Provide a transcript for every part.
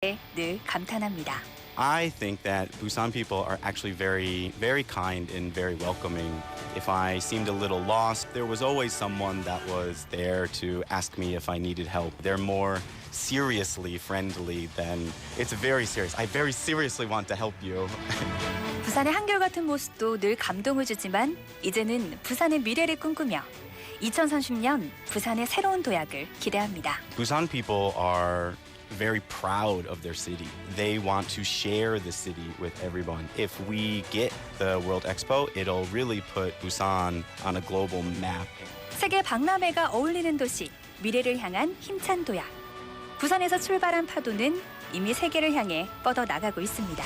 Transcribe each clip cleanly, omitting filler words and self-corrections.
늘 감탄합니다. I think that Busan people are actually very, very kind and very welcoming. If I seemed a little lost, there was always someone that was there to ask me if I needed help. They're more seriously friendly than it's very serious. I very seriously want to help you. 부산의 한결같은 모습도 늘 감동을 주지만 이제는 부산의 미래를 꿈꾸며 2030년 부산의 새로운 도약을 기대합니다. Busan people are very proud of their city. They want to share the city with everyone. If we get the World Expo, it'll really put Busan on a global map. 세계 박람회가 어울리는 도시, 미래를 향한 힘찬 도약. 부산에서 출발한 파도는 이미 세계를 향해 뻗어 나가고 있습니다.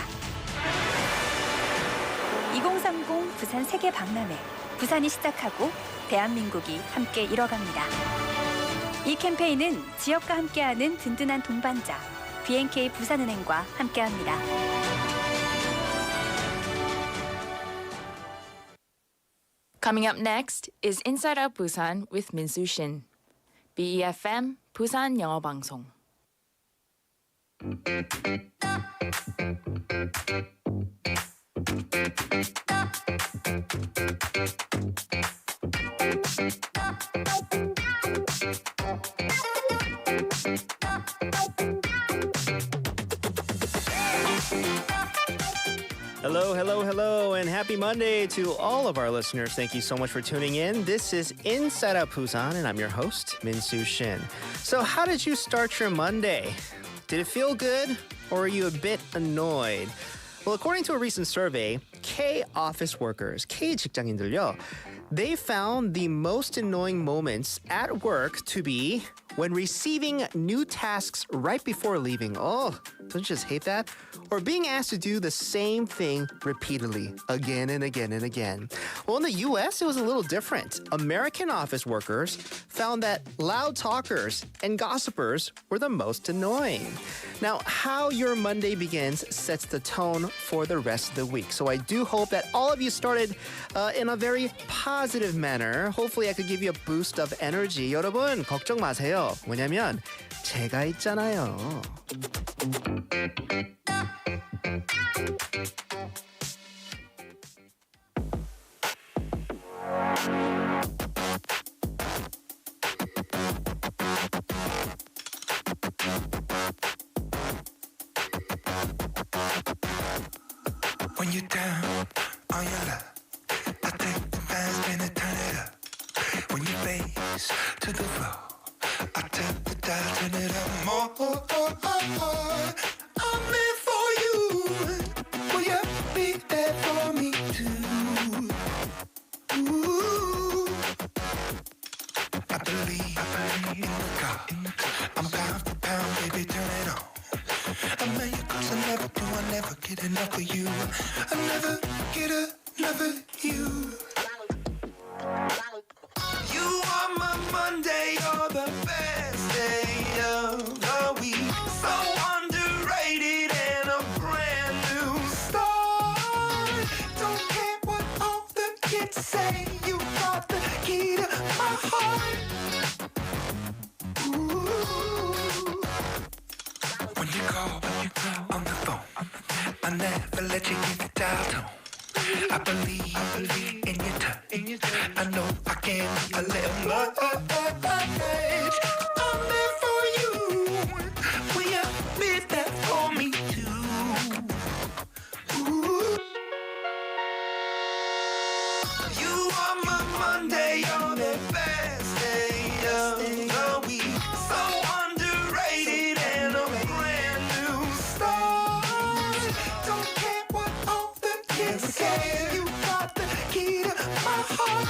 2030 부산 세계 박람회. 부산이 시작하고 대한민국이 함께 이뤄갑니다. 이 캠페인은 지역과 함께하는 든든한 동반자 BNK 부산은행과 함께합니다. Coming up next is Inside Out Busan with Min-Soo Shin. BEFM 부산영어방송. Hello, and happy Monday to all of our listeners. Thank you so much for tuning in. This is Inside Out Busan, and I'm your host, Min-Soo Shin. So how did you start your Monday? Did it feel good, or are you a bit annoyed? Well, according to a recent survey, K-office workers, K-직장인들요, they found the most annoying moments at work to be when receiving new tasks right before leaving. Oh, don't you just hate that? Or being asked to do the same thing repeatedly, again and again and again. Well, in the US, it was a little different. American office workers found that loud talkers and gossipers were the most annoying. Now, how your Monday begins sets the tone for the rest of the week. So I do hope that all of you started in a very positive manner. Hopefully, I could give you a boost of energy. 여러분, 걱정 마세요. 왜냐면 제가 있잖아요. When you're down on your luck, I take the fast spin and turn it up. When you face to the floor, I take the dial, turn it up more. I'm meant for you. Will you be there for me too? Ooh. I believe in the car. I'm pound for pound, baby, turn it on. I know you cause I never do, I never get enough of you. I never get enough of you. You are my Monday, you're the best day of the week. So underrated and a brand new start. Don't care what all the kids say, you got the key to my heart. Ooh. When you call on the phone, I never let you get the dial tone. I believe in your touch. I know I can be a little much. I'm there for you. Will you be there for me too? Ooh. You are my Monday, you're the best day of the week. So underrated and a brand new start. Don't care what all the kids say, you got the key to my heart.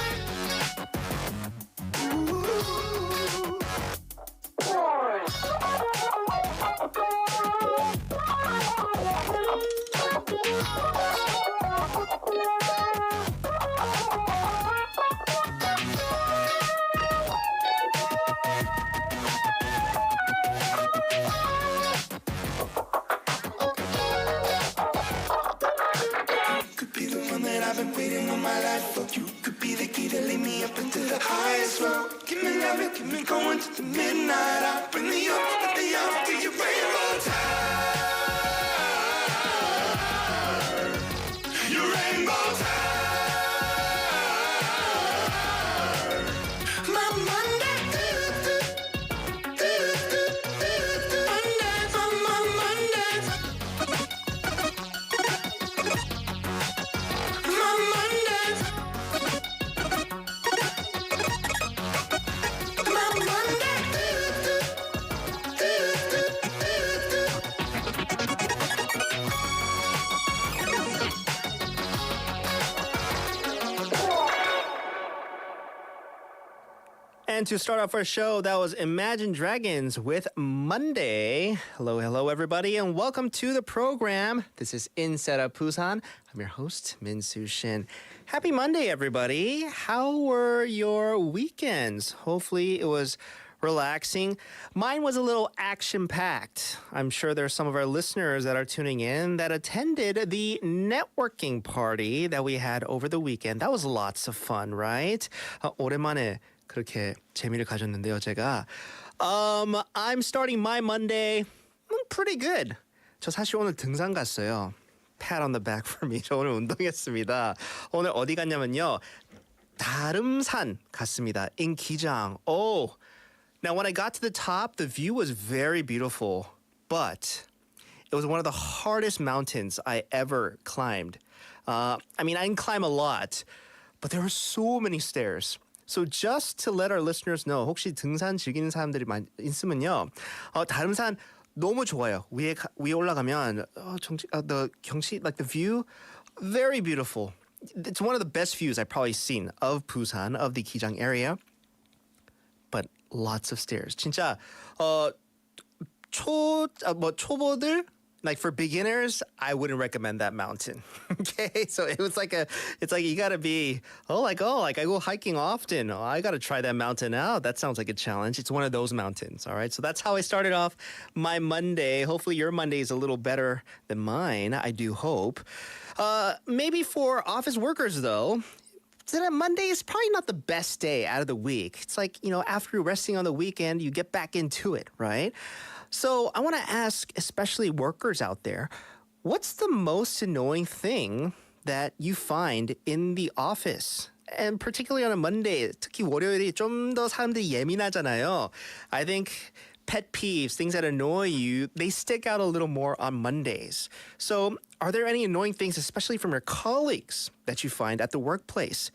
Ooh. Could be the one that I've been waiting all my life for. You could be the key to lead me up into the highest road. Give me love, keep me going to the midnight. I'll bring the up, till you rainbow time. And to start off our show, that was Imagine Dragons with Monday. Hello, hello, everybody, and welcome to the program. This is Inside of Busan. I'm your host, Min-Soo Shin. Happy Monday, everybody. How were your weekends? Hopefully it was relaxing. Mine was a little action-packed. I'm sure there's some of our listeners that are tuning in that attended the networking party that we had over the weekend. That was lots of fun, right? 오랜만에 그렇게 재미를 가졌는데요, 제가. I'm starting my Monday pretty good. 저 사실 오늘 등산 갔어요. Pat on the back for me. 저 오늘 운동했습니다. 오늘 어디 갔냐면요. 다름산 갔습니다. in 기장. Oh. Now, when I got to the top, the view was very beautiful, but it was one of the hardest mountains I ever climbed. I didn't climb a lot, but there were so many stairs. So just to let our listeners know, 혹시 등산 즐기는 사람들이 있으면요, 다름산 너무 좋아요. 위에 올라가면 the 경치, like the view, very beautiful. It's one of the best views I've probably seen of Busan, of the Kijang area. But lots of stairs. 진짜 초보들, like for beginners, I wouldn't recommend that mountain. Okay, so it's like you gotta be I go hiking often. Oh, I gotta try that mountain out. That sounds like a challenge. It's one of those mountains. All right, so that's how I started off my Monday. Hopefully your Monday is a little better than mine. I do hope. Maybe for office workers though. Today, Monday is probably not the best day out of the week. It's like, after resting on the weekend, you get back into it, right? So I want to ask, especially workers out there, what's the most annoying thing that you find in the office? And particularly on a Monday, 특히 월요일이 좀 더 사람들이 예민하잖아요. I think pet peeves, things that annoy you, they stick out a little more on Mondays. So are there any annoying things, especially from your colleagues, that you find at the workplace?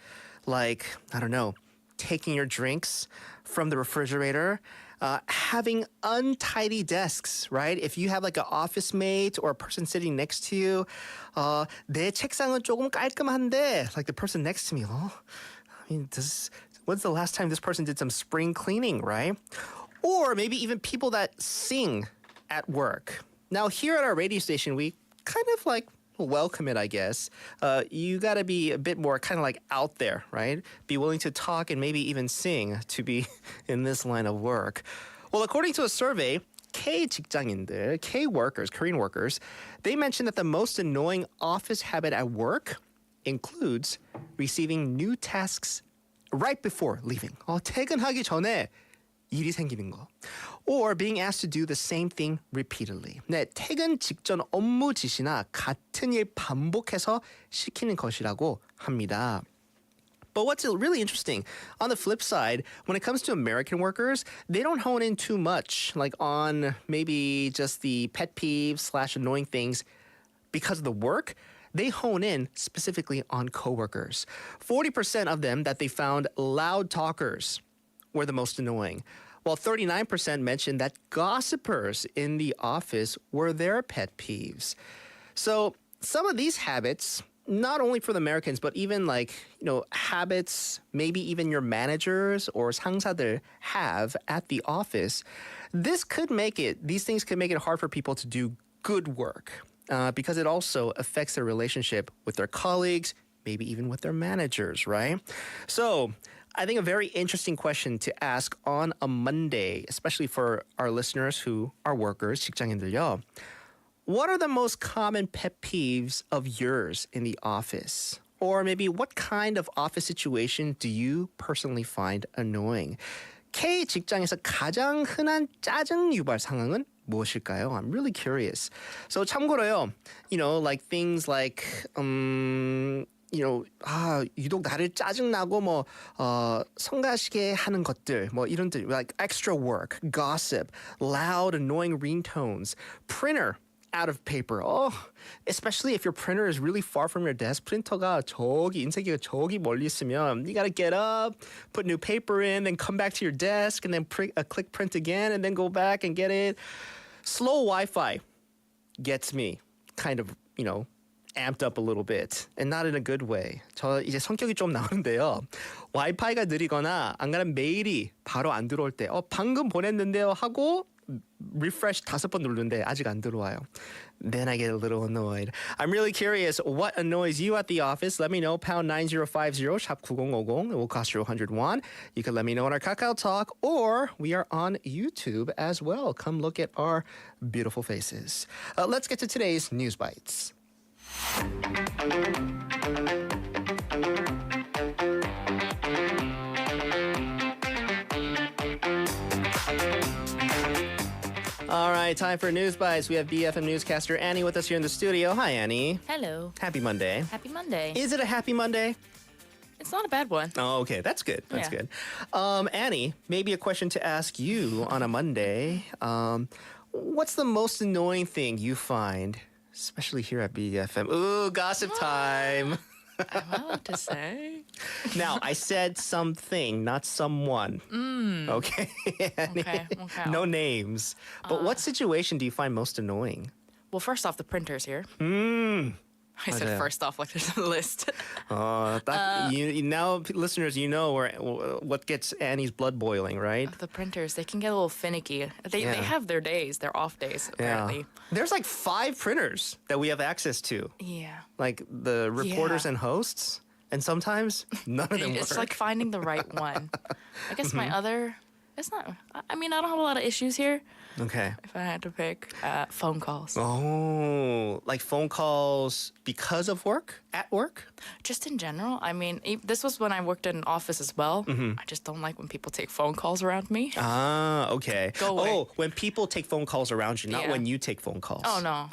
Like, I don't know, taking your drinks from the refrigerator, having untidy desks, right? If you have like an office mate or a person sitting next to you, 내 책상은 조금 깔끔한데, like the person next to me, when's the last time this person did some spring cleaning, right? Or maybe even people that sing at work. Now, here at our radio station, we kind of like welcome it, I guess. You got to be a bit more kind of like out there, right? Be willing to talk and maybe even sing to be in this line of work. Well, according to a survey, K-직장인들, K-workers, Korean workers, they mentioned that the most annoying office habit at work includes receiving new tasks right before leaving. 퇴근하기 전에 일이 생기는 거. Or being asked to do the same thing repeatedly. 네, 퇴근 직전 업무 지시나 같은 일 반복해서 시키는 것이라고 합니다. But what's really interesting, on the flip side, when it comes to American workers, they don't hone in too much, like on maybe just the pet peeves / annoying things because of the work. They hone in specifically on coworkers. 40% of them that they found loud talkers were the most annoying, while 39% mentioned that gossipers in the office were their pet peeves. So some of these habits, not only for the Americans, but even habits maybe even your managers or 상사들 have at the office, these things could make it hard for people to do good work because it also affects their relationship with their colleagues, maybe even with their managers, right? So I think a very interesting question to ask on a Monday, especially for our listeners who are workers, 직장인들요. What are the most common pet peeves of yours in the office? Or maybe what kind of office situation do you personally find annoying? K-직장에서 가장 흔한 짜증유발 상황은 무엇일까요? I'm really curious. So 참고로요, like things like 유독 나를 짜증나고 성가시게 하는 것들, 이런 like extra work, gossip, loud, annoying ringtones, printer out of paper. Especially if your printer is really far from your desk. 프린터가 인쇄기가 저기 멀리 있으면 you gotta get up, put new paper in, then come back to your desk, and then click print again, and then go back and get it. Slow Wi-Fi gets me kind of, amped up a little bit, and not in a good way. 저 이제 성격이 좀 나오는데요. 와이파이가 느리거나 안 그러면 메일이 바로 안 들어올 때, 방금 보냈는데요 하고 refresh 5번 누르는데 아직 안 들어와요. Then I get a little annoyed. I'm really curious what annoys you at the office. Let me know. pound 9050 샵 9050. It will cost you 100 won. You can let me know on our Kakao Talk, or we are on YouTube as well. Come look at our beautiful faces. Let's get to today's News Bites. All right, time for News Bites. We have BFM newscaster Annie with us here in the studio. Hi, Annie. Hello. Happy Monday. Happy Monday. Is it a happy Monday? It's not a bad one. Oh, okay. That's good. That's Yeah. good. Annie, maybe a question to ask you on a Monday. What's the most annoying thing you find, especially here at BFM? Ooh, gossip time. I'm allowed to say. Now, I said something, not someone. Okay? Annie? Okay. No names. But what situation do you find most annoying? Well, first off, the printer's here. I 맞아요. said first off, like there's a list. Now, listeners, you know what gets Annie's blood boiling, right? The printers, they can get a little finicky. They have their days, their off days, apparently. There's like 5 printers that we have access to. Yeah. Like the reporters and hosts. And sometimes none of them It's work. like finding the right one. I guess my other, it's not, I mean, I don't have a lot of issues here. Okay. If I had to pick, phone calls. Oh, like phone calls because of work? At work? Just in general, I mean, this was when I worked in an office as well. I just don't like when people take phone calls around me. Ah, okay. Go away. Oh, when people take phone calls around you, not Yeah. when you take phone calls. Oh, no.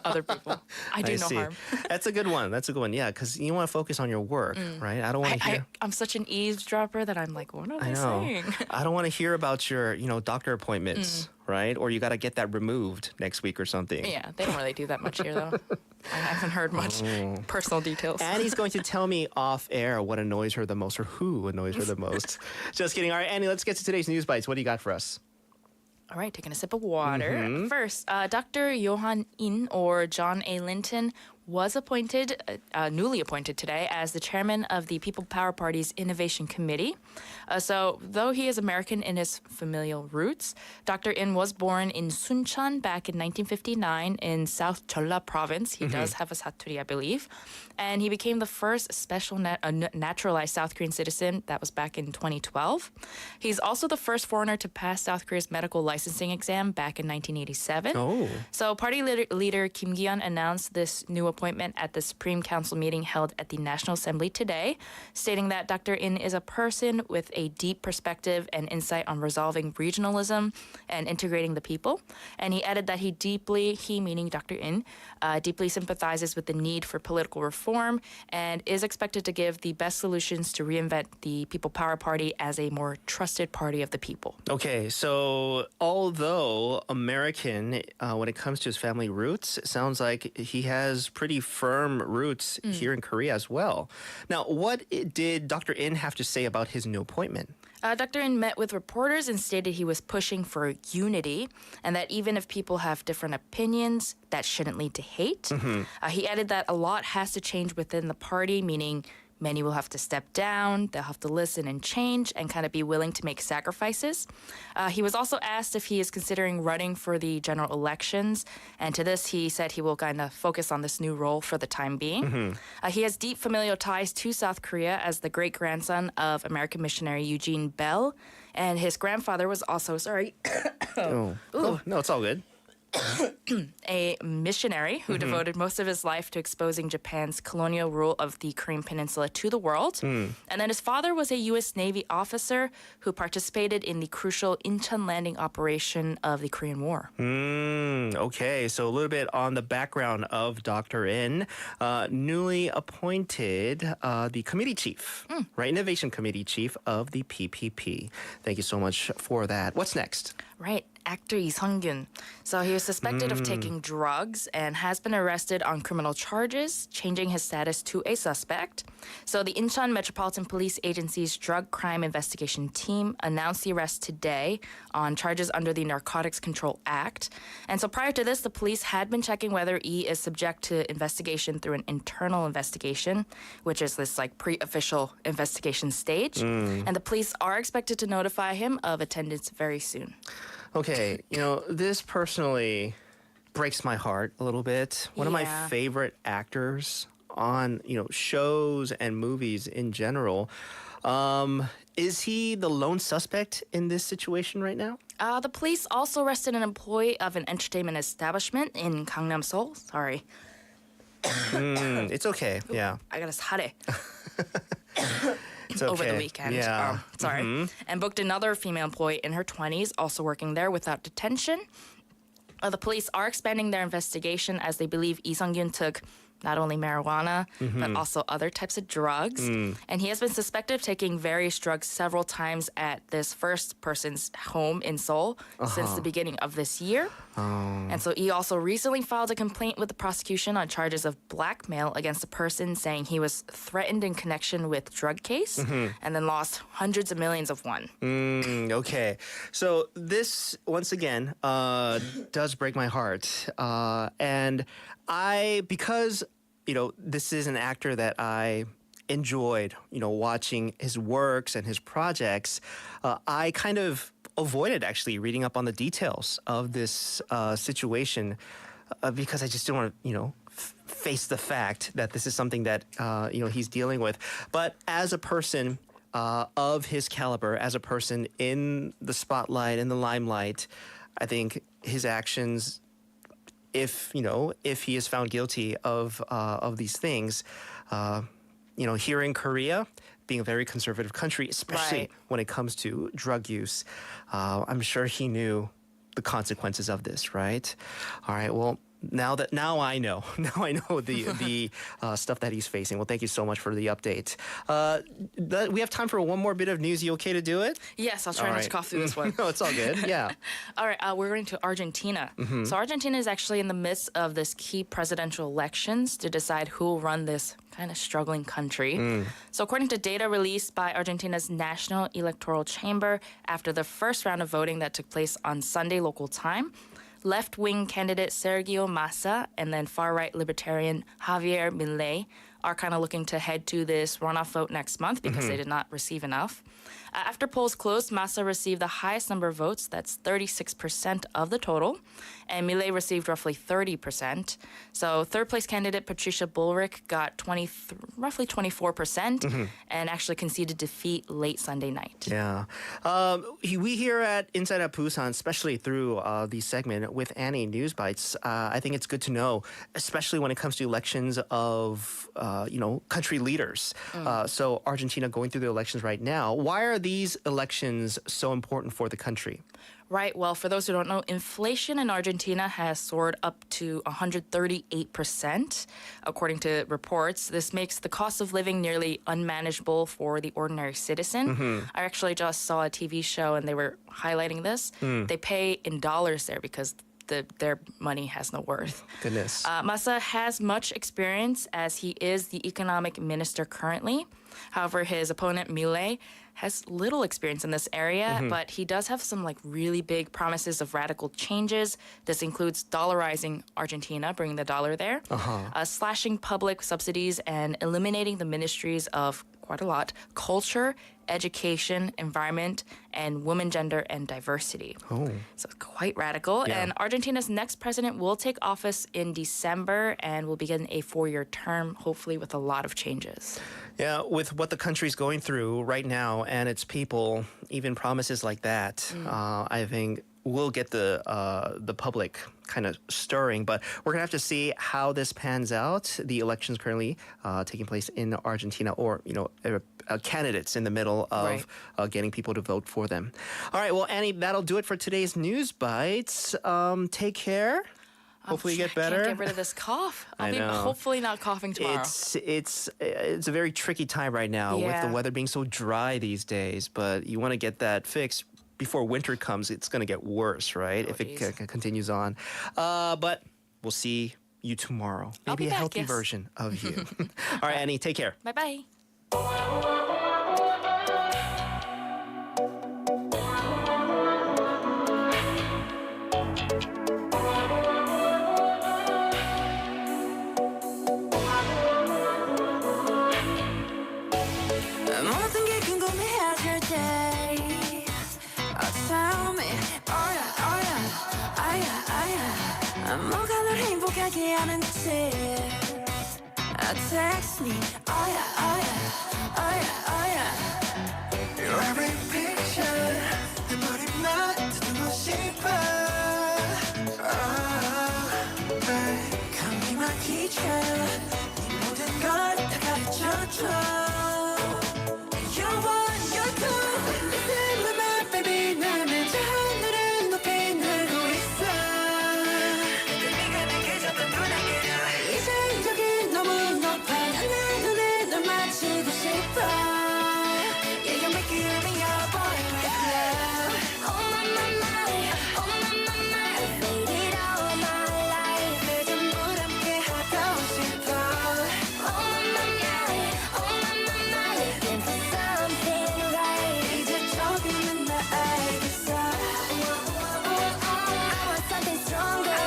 Other people. I do no see. harm. That's a good one. That's a good one. Yeah, because you want to focus on your work, right? I don't want to hear. I'm such an eavesdropper that I'm like, what are I they know. saying? I don't want to hear about your, doctor appointments, right? Or you got to get that removed next week or something. Yeah, they don't really do that much here, though. I haven't heard much personal details. Annie's going to tell me off air what annoys her the most or who annoys her the most. Just kidding. All right, Annie, let's get to today's News Bites. What do you got for us? All right, taking a sip of water. First, Dr. Johan In, or John A. Linton, was appointed, newly appointed today, as the chairman of the People Power Party's Innovation Committee. So, though he is American in his familial roots, Dr. In was born in Suncheon back in 1959 in South Jeolla Province. He does have a saturi, I believe. And he became the first special naturalized South Korean citizen. That was back in 2012. He's also the first foreigner to pass South Korea's medical licensing exam back in 1987. Oh. So party leader Kim Gi-yeon announced this new appointment at the Supreme Council meeting held at the National Assembly today, stating that Dr. In is a person with a deep perspective and insight on resolving regionalism and integrating the people. And he added that he meaning Dr. In, deeply sympathizes with the need for political reform and is expected to give the best solutions to reinvent the People Power Party as a more trusted party of the people. Okay, so although American, when it comes to his family roots, it sounds like he has pretty firm roots here in Korea as well. Now, what did Dr. In have to say about his new appointment? Dr. In met with reporters and stated he was pushing for unity and that even if people have different opinions, that shouldn't lead to hate. He added that a lot has to change within the party, meaning many will have to step down, they'll have to listen and change and kind of be willing to make sacrifices. He was also asked if he is considering running for the general elections, and to this he said he will kind of focus on this new role for the time being. He has deep familial ties to South Korea as the great-grandson of American missionary Eugene Bell, and his grandfather was also, Oh, no, it's all good. a missionary who devoted most of his life to exposing Japan's colonial rule of the Korean Peninsula to the world. And then his father was a U.S. Navy officer who participated in the crucial Incheon landing operation of the Korean War. Okay, so a little bit on the background of Dr. In, newly appointed the committee chief, right? Innovation Committee chief of the PPP. Thank you so much for that. What's next? Right. actor Lee Sung-gyun. So he was suspected of taking drugs and has been arrested on criminal charges, changing his status to a suspect. So the Incheon Metropolitan Police Agency's Drug Crime Investigation Team announced the arrest today on charges under the Narcotics Control Act. And so prior to this, the police had been checking whether Lee is subject to investigation through an internal investigation, which is this like pre-official investigation stage. And the police are expected to notify him of attendance very soon. Okay, this personally breaks my heart a little bit. One of my Yeah. favorite actors on, shows and movies in general. Is he the lone suspect in this situation right now? The police also arrested an employee of an entertainment establishment in Gangnam, Seoul. Sorry, It's okay. Yeah. I got a sare It's okay. over the weekend. Yeah. Sorry. And booked another female employee in her 20s, also working there without detention. The police are expanding their investigation as they believe Lee Sung-gyun took not only marijuana, but also other types of drugs. And he has been suspected of taking various drugs several times at this first person's home in Seoul since the beginning of this year. And so he also recently filed a complaint with the prosecution on charges of blackmail against a person, saying he was threatened in connection with drug case and then lost hundreds of millions of won. Okay. So this, once again, does break my heart. And because, this is an actor that I enjoyed, watching his works and his projects, I kind of avoided actually reading up on the details of this situation because I just didn't want to, face the fact that this is something that, he's dealing with. But as a person of his caliber, as a person in the spotlight, in the limelight, I think his actions, if he is found guilty of these things, here in Korea, being a very conservative country, especially Right. when it comes to drug use, I'm sure he knew the consequences of this, right? All right, well, now I know the stuff that he's facing. Well, thank you so much for the update. We have time for one more bit of news. You okay to do it? Yes, I'll try All not right. to cough through this one. No, it's all good. Yeah. All right, we're going to Argentina. So Argentina is actually in the midst of this key presidential elections to decide who will run this kind of struggling country. So according to data released by Argentina's National Electoral Chamber after the first round of voting that took place on Sunday local time, left-wing candidate Sergio Massa and then far-right libertarian Javier Milei are kind of looking to head to this runoff vote next month because they did not receive enough. After polls closed, Massa received the highest number of votes, that's 36% of the total, and Milei received roughly 30%. So third-place candidate Patricia Bullrich got roughly 24% and actually conceded defeat late Sunday night. Yeah. We here at Inside Out Busan, especially through the segment with Annie News Bites, I think it's good to know, especially when it comes to elections of, country leaders. So Argentina going through the elections right now. Why are these elections so important for the country? Right. Well, for those who don't know, inflation in Argentina has soared up to 138%, according to reports. This makes the cost of living nearly unmanageable for the ordinary citizen. I actually just saw a TV show and they were highlighting this. They pay in dollars there because their money has no worth. Goodness. Massa has much experience as he is the economic minister currently. However, his opponent Milei has little experience in this area, but he does have some really big promises of radical changes. This includes dollarizing Argentina, bringing the dollar there, slashing public subsidies, and eliminating the ministries of quite a lot: culture, education, environment, and women, gender, and diversity. So it's quite radical. Yeah. And Argentina's next president will take office in December and will begin a 4-year term, hopefully with a lot of changes. Yeah, with what the country's going through right now and its people, even promises like that, I think will get the public kind of stirring. But we're going to have to see how this pans out. The elections currently taking place in Argentina, or, candidates in the middle of getting people to vote for them. All right, well, Annie, that'll do it for today's News Bites. Take care. Hopefully you get better. I can't get rid of this cough. I'll I be know. hopefully not coughing tomorrow. It's a very tricky time right now with the Yeah. weather being so dry these days. But you want to get that fixed before winter comes, it's going to get worse, right? Oh, if it geez. continues on. But we'll see you tomorrow. I'll Maybe be a back, healthy yes. version of you. All right, Annie, take care. Bye bye. 모든 게 궁금해질 때 tell me oh yeah 뭐가 널 행복하게 하는지 text me oh yeah Your every picture 내 머리만 듣고 싶어 Call me my teacher 네 모든 걸 다 가르쳐줘 You're one, you're two Listen to my baby 나는 저 하늘을 높이 날고 있어 근데 네가 내게 줬던 눈안개는 이상적인 너무 높아 난 눈에 널 맞추고 싶어 Yeah, you make it me your boy with love Oh my I've waited all my life 늘 전부 함께 하고 싶어 Oh my looking for something right 이제 조금은 나 알겠어 I want something stronger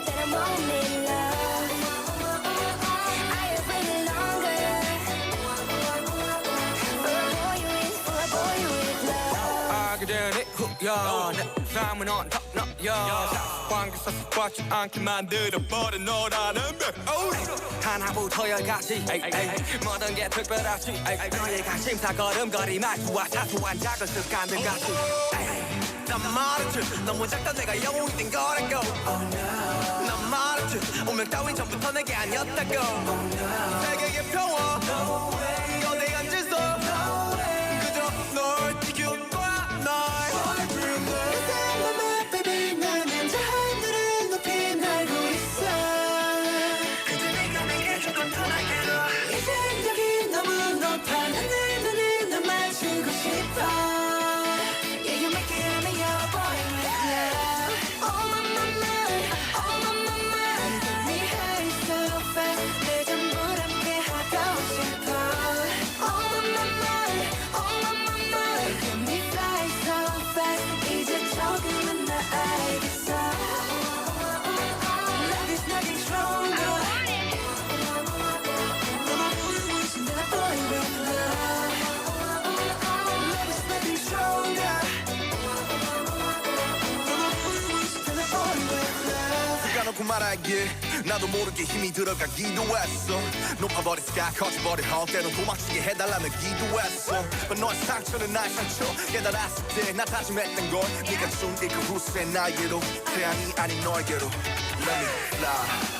that a moment love I have waited longer for a boy with love 그대의 후연 내 삶은 on top 너여 관계에서 습관치 않게 만들어버린 너라는 별 하나부터 열까지 모든 게 특별하지 너의 관심사 걸음걸이 말투와 사소한 작은 습관들 같이 난 말했지 너무 작다 내가 영웅이 된 거라고 난 말했지 운명 따윈 전부터 내게 아니었다고 세계의 평화 넌 내 안에서 그저 널 지킬 거야 날 Baby 나는 저 하늘을 높이 날고 있어 그저 네가 내게 줬던 편하게로 이상적인 너무 높아 난 내 눈에 널 맞추고 싶어 Yeah, you make it me your boy with love Oh my Get me high so fast 내 전부 함께 하고 싶어 Oh my Get me fly so fast 이제 조금은 나 알겠어 Love is nothing stronger 내 boy with love Love is nothing stronger 내 boy with love 까놓고 말하길 나도 모르게 힘이 들어가기도 했어 높아버린 스카 커져버린 헛 때론 도망치게 해달라며 기도했어 But 너의 상처는 나의 상처 깨달았을 때 나 다짐했던 건 네가 준 이 그 후세 나에게로 태양이 아닌 너에게로 Let me fly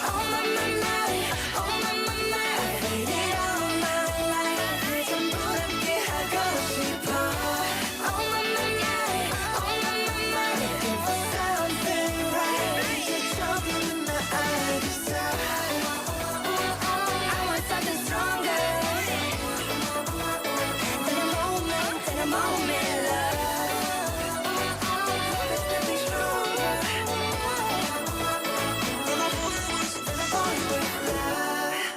Oh my I've waited all my life 그 전부 함께 하고 싶어 Oh my looking for something right 이제 조금은 나 알겠어 I want something stronger than a moment love There's nothing stronger than a boy with love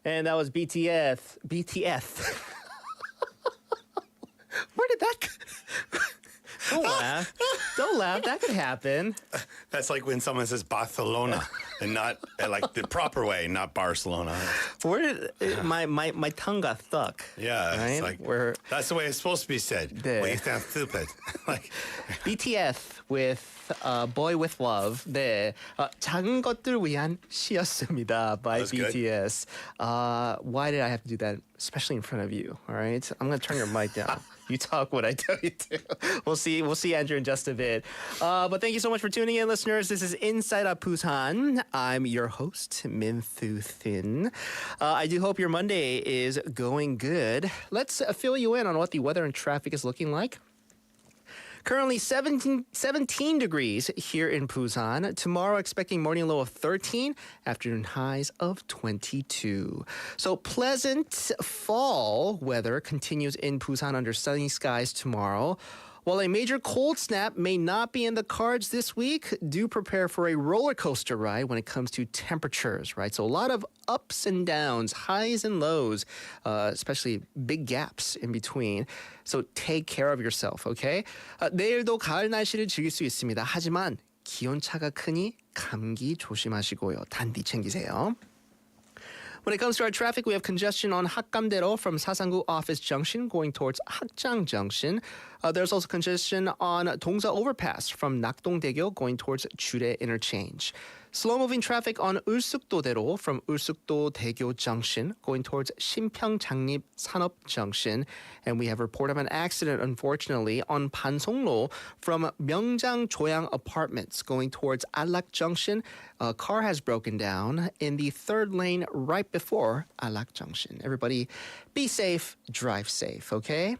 And that was BTS. Where did that Don't laugh. Don't laugh. That could happen. That's like when someone says Barcelona and not like the proper way, not Barcelona. Where did my tongue got stuck? Yeah, right? it's like Where that's the way it's supposed to be said. Yeah. Well, you sound stupid. Like BTS with Boy with Love. 네, 작은 것들 위한 시였습니다 by That's good. BTS. Why did I have to do that, especially in front of you? All right, I'm gonna turn your mic down. You talk what I tell you to. We'll see Andrew in just a bit. But thank you so much for tuning in, listeners. This is Inside Out Busan. I'm your host, Min Thu Thin. I do hope your Monday is going good. Let's fill you in on what the weather and traffic is looking like. Currently 17 degrees here in Busan. Tomorrow expecting morning low of 13, afternoon highs of 22. So pleasant fall weather continues in Busan under sunny skies tomorrow. While a major cold snap may not be in the cards this week, do prepare for a roller coaster ride when it comes to temperatures, right? So a lot of ups and downs, highs and lows, especially big gaps in between. So take care of yourself, okay? 내일도 가을 날씨를 즐길 수 있습니다. 하지만 기온차가 크니 감기 조심하시고요. 단디 챙기세요. When it comes to our traffic, we have congestion on Hakgamdaero from Sasangu Office Junction going towards Hakjang Junction. There's also congestion on Dongsa Overpass from Nakdongdaegyo going towards Jure Interchange. Slow-moving traffic on Ulsukdo-daero from Ulsukdo-daegyo Junction going towards Sinpyeong-Jangnip Sanop Junction. And we have a report of an accident, unfortunately, on Pansonglo from Myeongjang Joyang Apartments going towards Allak Junction. A car has broken down in the third lane right before Allak Junction. Everybody be safe, drive safe, okay?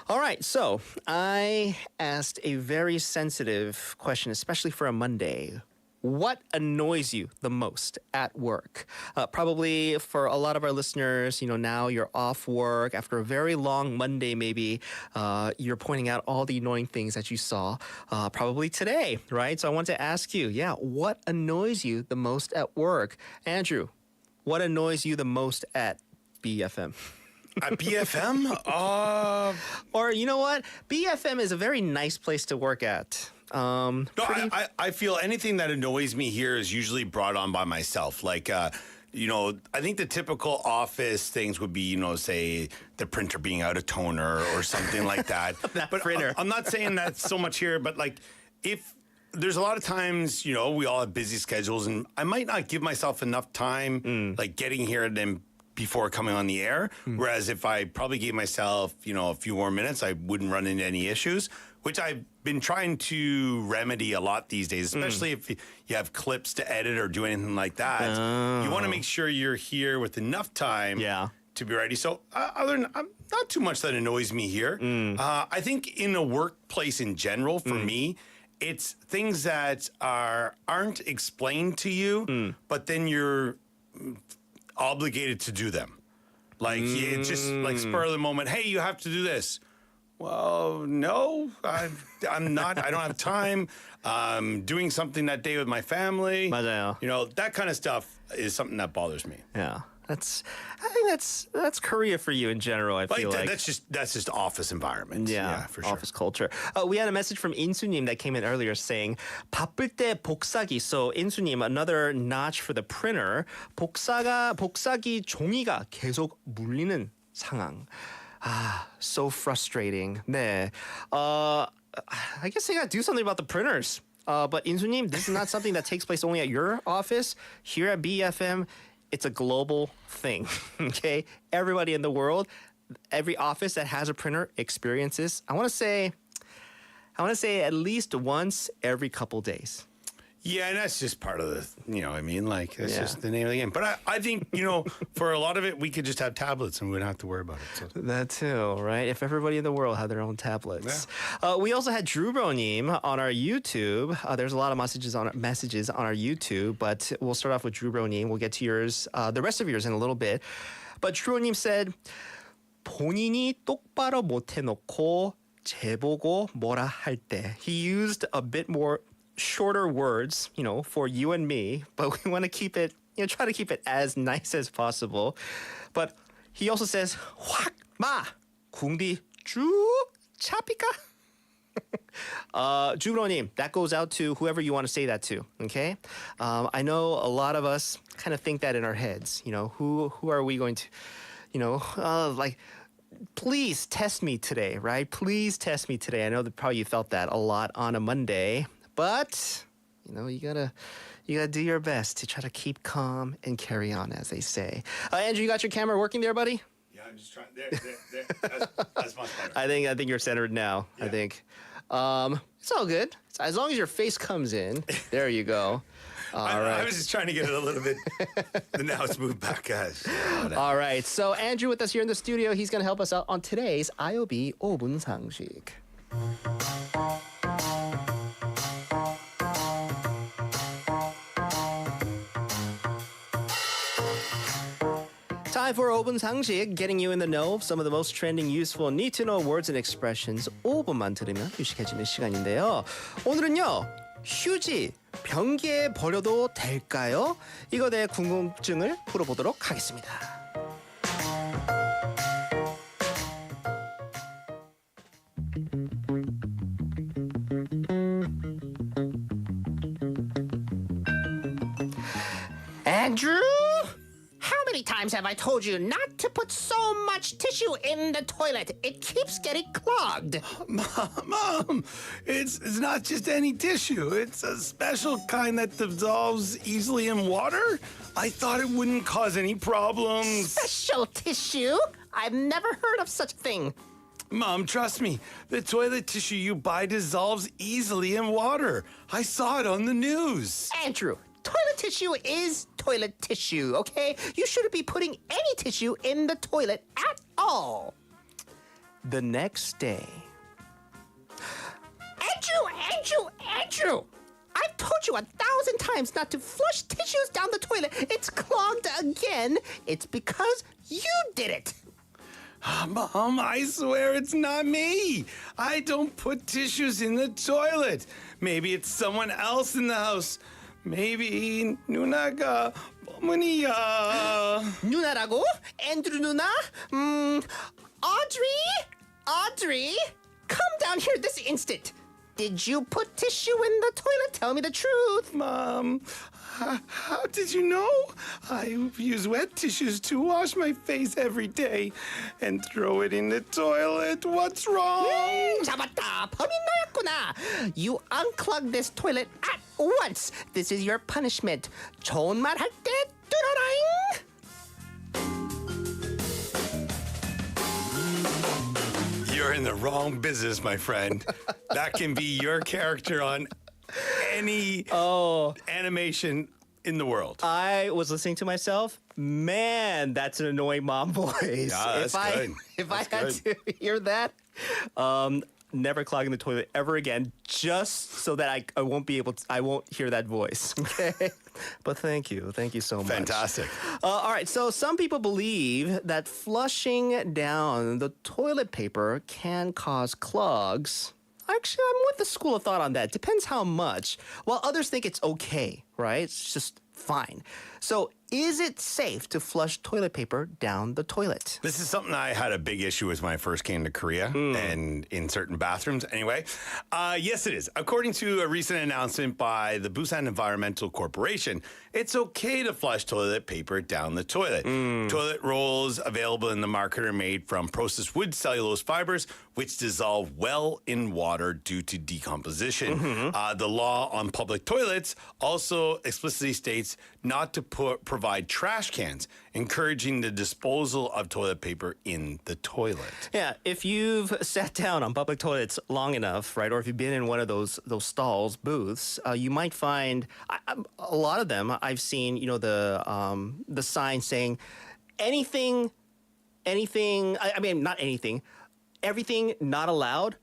All right, so I asked a very sensitive question, especially for a Monday. What annoys you the most at work? Probably for a lot of our listeners, now you're off work after a very long Monday, maybe you're pointing out all the annoying things that you saw probably today, right? So I want to ask you, what annoys you the most at work? Andrew, what annoys you the most at BFM? At BFM? Or you know what? BFM is a very nice place to work at. No, I feel anything that annoys me here is usually brought on by myself. Like, I think the typical office things would be, say the printer being out of toner or something like that. But printer. I'm not saying that so much here, but like if there's a lot of times, we all have busy schedules and I might not give myself enough time, like getting here and then before coming on the air. Whereas if I probably gave myself, a few more minutes, I wouldn't run into any issues, which I've been trying to remedy a lot these days, especially if you have clips to edit or do anything like that. You want to make sure you're here with enough time to be ready. So other than not too much that annoys me here. I think in a workplace in general, for me, it's things that aren't explained to you, but then you're obligated to do them. Like it's just like spur of the moment. Hey, you have to do this. Well, no, I'm not. I don't have time. Doing something that day with my family. 맞아요. That kind of stuff is something that bothers me. Yeah. I think that's Korea for you in general. I feel like that's just office environment. Yeah, for sure. office culture. We had a message from 인수님 that came in earlier saying 바쁠 때 복사기. So 인수님, another notch for the printer. 복사기 종이가 계속 물리는 상황. So frustrating. 네. I guess they gotta do something about the printers. But 인수님, this is not something that takes place only at your office. Here at BFM, it's a global thing, okay? Everybody in the world, every office that has a printer experiences, I want to say at least once every couple days. Yeah, and that's just part of the, Like, that's just the name of the game. But I think, for a lot of it, we could just have tablets and we don't have to worry about it. So. That too, right? If everybody in the world had their own tablets. We also had Drubro님 on our YouTube. There's a lot of messages on our YouTube, but we'll start off with Drubro님. We'll get to yours, the rest of yours in a little bit. But Drubro님 said, 본인이 똑바로 못해놓고 제보고 뭐라 할 때. He used a bit more shorter words, for you and me, but we want to keep it, try to keep it as nice as possible. But he also says, 확 마, 궁디 쭉 차피까? 주브로님, that goes out to whoever you want to say that to, okay? I know a lot of us kind of think that in our heads, who are we going to, like, please test me today, right? Please test me today. I know that probably you felt that a lot on a Monday. But, you gotta do your best to try to keep calm and carry on, as they say. Andrew, you got your camera working there, buddy? Yeah, I'm just trying. There. That's much better. I think you're centered now. Yeah. I think. It's all good. As long as your face comes in. There you go. All right. I was just trying to get it a little bit. Now it's moved back, guys. All right. So Andrew with us here in the studio. He's going to help us out on today's IOB 5분 상식. Time for 5분 상식, getting you in the know of some of the most trending, useful, need-to-know words and expressions. 5분만 들으면 유식해지는 시간인데요. 오늘은요, 휴지 변기에 버려도 될까요? 이거에 대해 궁금증을 풀어보도록 하겠습니다. Andrew? How many times have I told you not to put so much tissue in the toilet? It keeps getting clogged. Mom, it's not just any tissue. It's a special kind that dissolves easily in water. I thought it wouldn't cause any problems. Special tissue? I've never heard of such a thing. Mom, trust me. The toilet tissue you buy dissolves easily in water. I saw it on the news. Andrew, toilet tissue is toilet tissue, okay? You shouldn't be putting any tissue in the toilet at all. The next day. Andrew! I've told you 1,000 times not to flush tissues down the toilet. It's clogged again. It's because you did it. Mom, I swear it's not me. I don't put tissues in the toilet. Maybe it's someone else in the house. Maybe 누나가 어머니야. 누나라고? Andrew 누나? Audrey? Come down here this instant. Did you put tissue in the toilet? Tell me the truth. Mom, how did you know? I use wet tissues to wash my face every day and throw it in the toilet. What's wrong? 잡았다. 범인 너였구나. You unclog this toilet at once. This is your punishment. 좋은 말 할 때 뚜러라잉. You're in the wrong business, my friend. That can be your character on any animation in the world. I was listening to myself. Man, that's an annoying mom voice. Yeah, that's good. If I That's had to hear that, never clogging the toilet ever again, just so that I won't hear that voice. Okay, but thank you so much. Fantastic. All right, so some people believe that flushing down the toilet paper can cause clogs. Actually, I'm with the school of thought on that. Depends how much. While others think it's okay, right? It's just fine. So, is it safe to flush toilet paper down the toilet? This is something I had a big issue with when I first came to Korea and in certain bathrooms. Anyway, yes, it is. According to a recent announcement by the Busan Environmental Corporation, it's okay to flush toilet paper down the toilet. Toilet rolls available in the market are made from processed wood cellulose fibers, which dissolve well in water due to decomposition. The law on public toilets also explicitly states not to provide trash cans, encouraging the disposal of toilet paper in the toilet. Yeah, if you've sat down on public toilets long enough, right, or if you've been in one of those stalls, booths, you might find a lot of them. I've seen, the sign saying anything. I mean, not anything. Everything not allowed.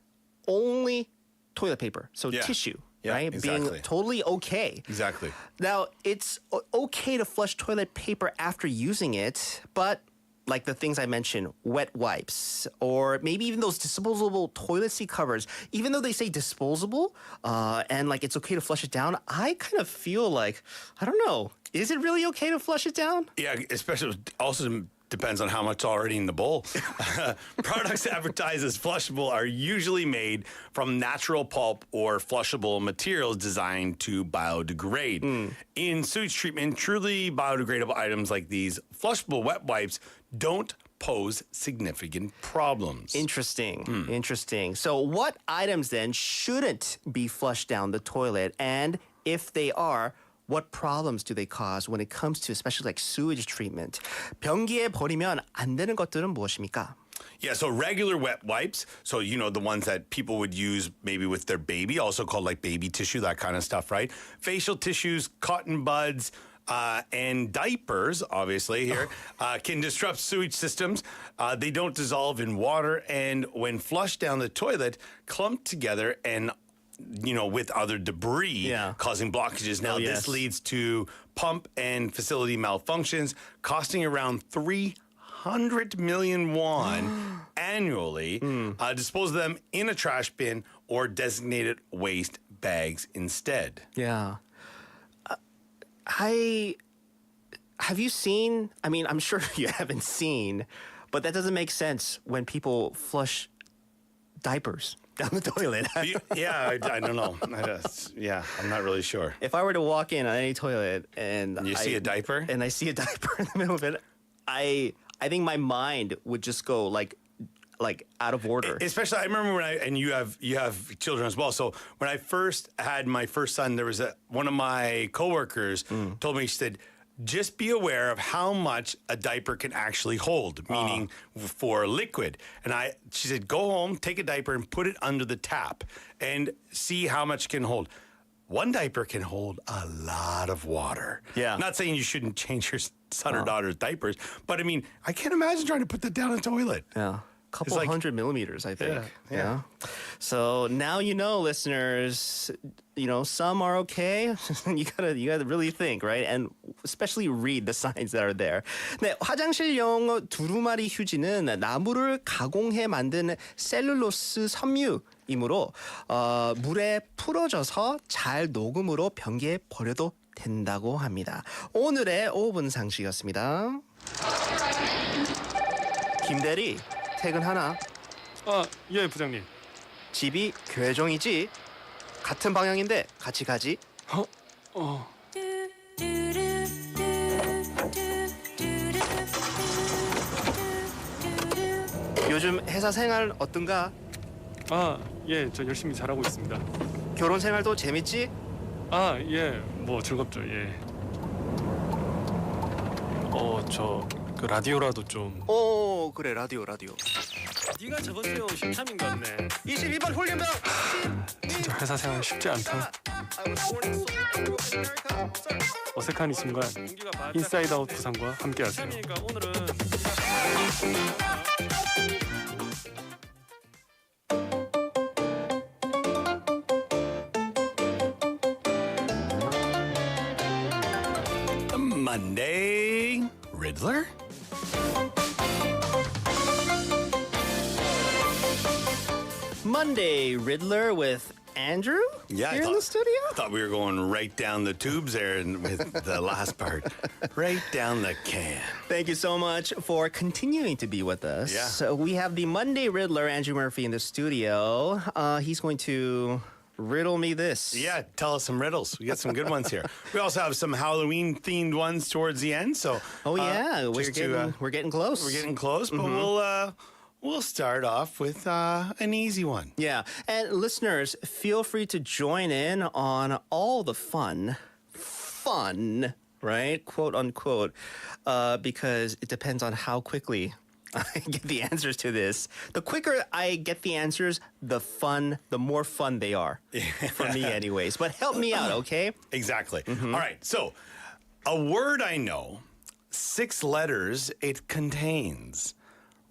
Only toilet paper. So Yeah. tissue. Yeah, right? exactly. Being totally okay. Exactly. Now, it's okay to flush toilet paper after using it, but like the things I mentioned, wet wipes, or maybe even those disposable toilet seat covers, even though they say disposable and like it's okay to flush it down, I kind of feel like, I don't know, is it really okay to flush it down? Yeah, especially also depends on how much already in the bowl. Products advertised as flushable are usually made from natural pulp or flushable materials designed to biodegrade. In sewage treatment, truly biodegradable items like these flushable wet wipes don't pose significant problems. Interesting. So what items then shouldn't be flushed down the toilet? And if they are, what problems do they cause when it comes to especially like sewage treatment? 변기에 버리면 안 되는 것들은 무엇입니까? Yeah, so regular wet wipes, so the ones that people would use maybe with their baby, also called like baby tissue, that kind of stuff, right? Facial tissues, cotton buds, and diapers, obviously here, can disrupt sewage systems. They don't dissolve in water, and when flushed down the toilet, clump together and with other debris causing blockages. Now, this leads to pump and facility malfunctions, costing around $300 100 million won annually. Dispose of them in a trash bin or designated waste bags instead. Yeah. Have you seen? I mean, I'm sure you haven't seen, but that doesn't make sense when people flush diapers down the toilet. Yeah, I don't know. I'm not really sure. If I were to walk in on any toilet and You see a diaper? and I see a diaper in the middle of it, I think my mind would just go like out of order. Especially, I remember when you have children as well. So when I first had my first son, there was one of my coworkers told me, she said, just be aware of how much a diaper can actually hold, meaning for liquid. And she said, go home, take a diaper and put it under the tap and see how much it can hold. One diaper can hold a lot of water. Yeah. Not saying you shouldn't change your son or daughter's diapers, but I mean, I can't imagine trying to put that down a toilet. Yeah. Couple like- 100 millimeters, I think. Yeah. So now you know, listeners, some are okay. you gotta really think, right? And especially read the signs that are there. 네, 화장실용 두루마리 휴지는 나무를 가공해 만든 셀룰로스 섬유이므로 물에 풀어져서 잘 녹으므로 변기에 버려도 된다고 합니다. 오늘의 5분 상식이었습니다. 김대리, 퇴근하나? 예, 부장님. 집이 교회종이지? 같은 방향인데 같이 가지? 요즘 회사 생활 어떤가? 예, 저 열심히 잘하고 있습니다. 결혼 생활도 재밌지? 예, 뭐 즐겁죠, 예. 저 그 라디오라도 좀. 그래, 라디오. 네가 저번 주에 온 신참인 것 같네. 22번 홀gem병! 진짜 회사 생활 쉽지 않다. 어색한 이 순간 인사이드 아웃 부산과 함께하세요. 오늘은 Monday, Riddler? Monday Riddler with Andrew Yeah, here in the studio. I thought we were going right down the tubes there with the last part. Right down the can. Thank you so much for continuing to be with us. Yeah. So we have the Monday Riddler, Andrew Murphy, in the studio. He's going to riddle me this. Yeah, tell us some riddles. We got some good ones here. We also have some Halloween-themed ones towards the end. So, Oh yeah, we're just to, getting close. we're getting close, but we'll start off with an easy one. Yeah, and listeners, feel free to join in on all the fun, right? Quote unquote, because it depends on how quickly I get the answers to this. The quicker I get the answers, the more fun they are for me, anyways. But help me out, okay? Exactly. All right. So, a word I know, 6 letters it contains.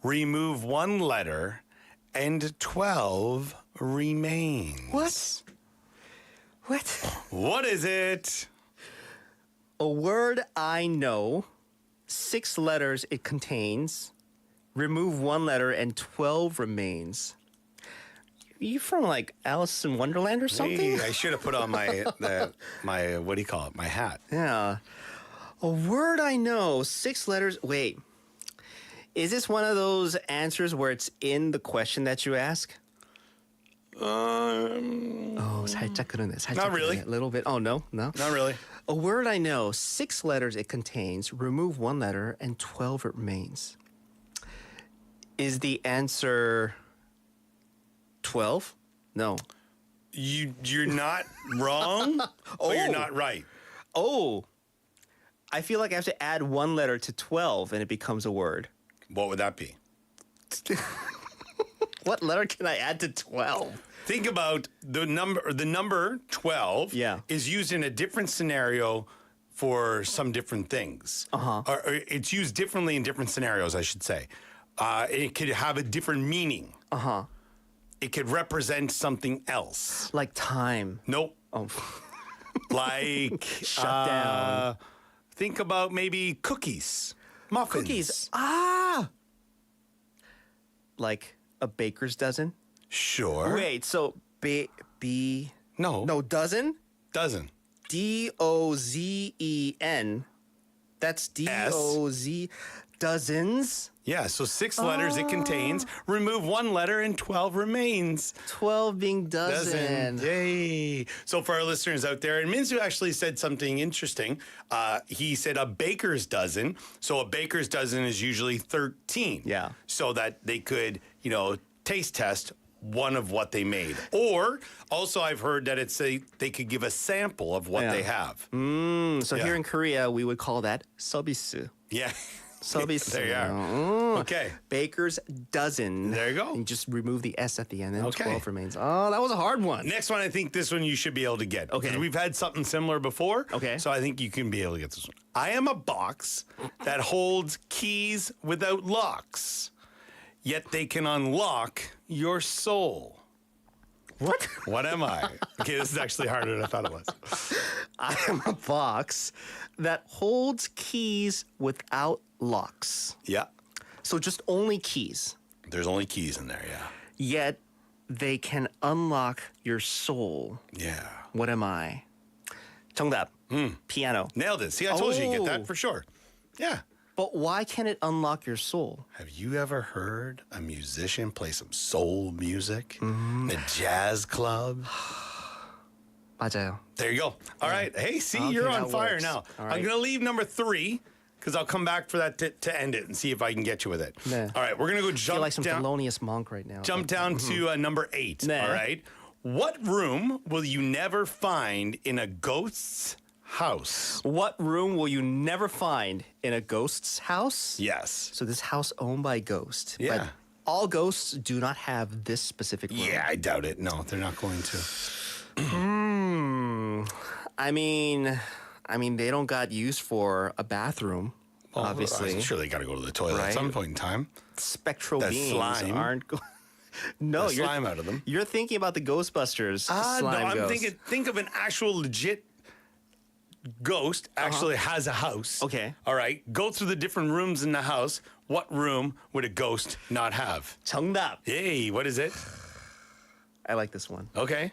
Remove 1 letter, and 12 remain. What? What is it? A word I know, 6 letters it contains. Remove 1 letter and 12 remains. You from like Alice in Wonderland or something? Hey, I should have put on my what do you call it? My hat. Yeah. A word I know, 6 letters. Wait. Is this one of those answers where it's in the question that you ask? 살짝 그러네. 살짝 Not really. 그러네. A little bit. Oh, no? Not really. A word I know, 6 letters it contains. Remove 1 letter and 12 remains. Is the answer 12? No. You're not wrong, but you're not right. Oh. I feel like I have to add 1 letter to 12 and it becomes a word. What would that be? What letter can I add to 12? Think about the number 12 Yeah. is used in a different scenario for some different things. Or it's used differently in different scenarios, I should say. It could have a different meaning. It could represent something else. Like time. Nope. Oh. Like Shut down. Think about maybe cookies. Muffins. Cookies. Like a baker's dozen? Sure. Wait, so No. dozen? Dozen. D-O-Z-E-N. That's D-O-Z. Dozens. Yeah, so 6 letters it contains. Remove 1 letter and 12 remains. 12 being dozen. Yay. So for our listeners out there, and Minzu actually said something interesting. He said a baker's dozen. So a baker's dozen is usually 13. Yeah. So that they could, taste test one of what they made. Or also I've heard that they could give a sample of what Yeah. they have. So Yeah. here in Korea, we would call that 서비스. Yeah. 서비스. There you are. Okay. Baker's dozen. There you go. And just remove the S at the end, and Okay. 12 remains. Oh, that was a hard one. Next one, I think this one you should be able to get. Okay. Because we've had something similar before. Okay. So I think you can be able to get this one. I am a box that holds keys without locks, yet they can unlock your soul. What? What am I? Okay, this is actually harder than I thought it was. I am a box that holds keys without locks. Yeah. So just only keys. There's only keys in there, yeah. Yet they can unlock your soul. Yeah. What am I? 정답. Piano. Nailed it. See, I told you you get Oh. that for sure. Yeah. But why can it unlock your soul? Have you ever heard a musician play some soul music in a jazz club? 맞아요. There you go. All right. Hey, see, Okay, you're on that fire works. now. All I'm right. going to leave number 3 because I'll come back for that to end it and see if I can get you with it. Nah. All right. We're going to go I feel jump like some down, Thelonious Monk right now. to number 8. Nah. All right. What room will you never find in a ghost's house? What room will you never find in a ghost's house? Yes. So this house owned by a ghost. Yeah. But all ghosts do not have this specific room. Yeah, I doubt it. No, they're not going to. I mean, they don't got used for a bathroom, obviously. I'm sure they got to go to the toilet at Right? some point in time. Spectral That beings slime. aren't. No, The you're slime out of them. You're thinking about the Ghostbusters. No, slime I'm ghost. thinking. Think of an actual legit ghost. Actually, has a house. Okay. All right. Go through the different rooms in the house. What room would a ghost not have? 정답. Hey, what is it? I like this one. Okay.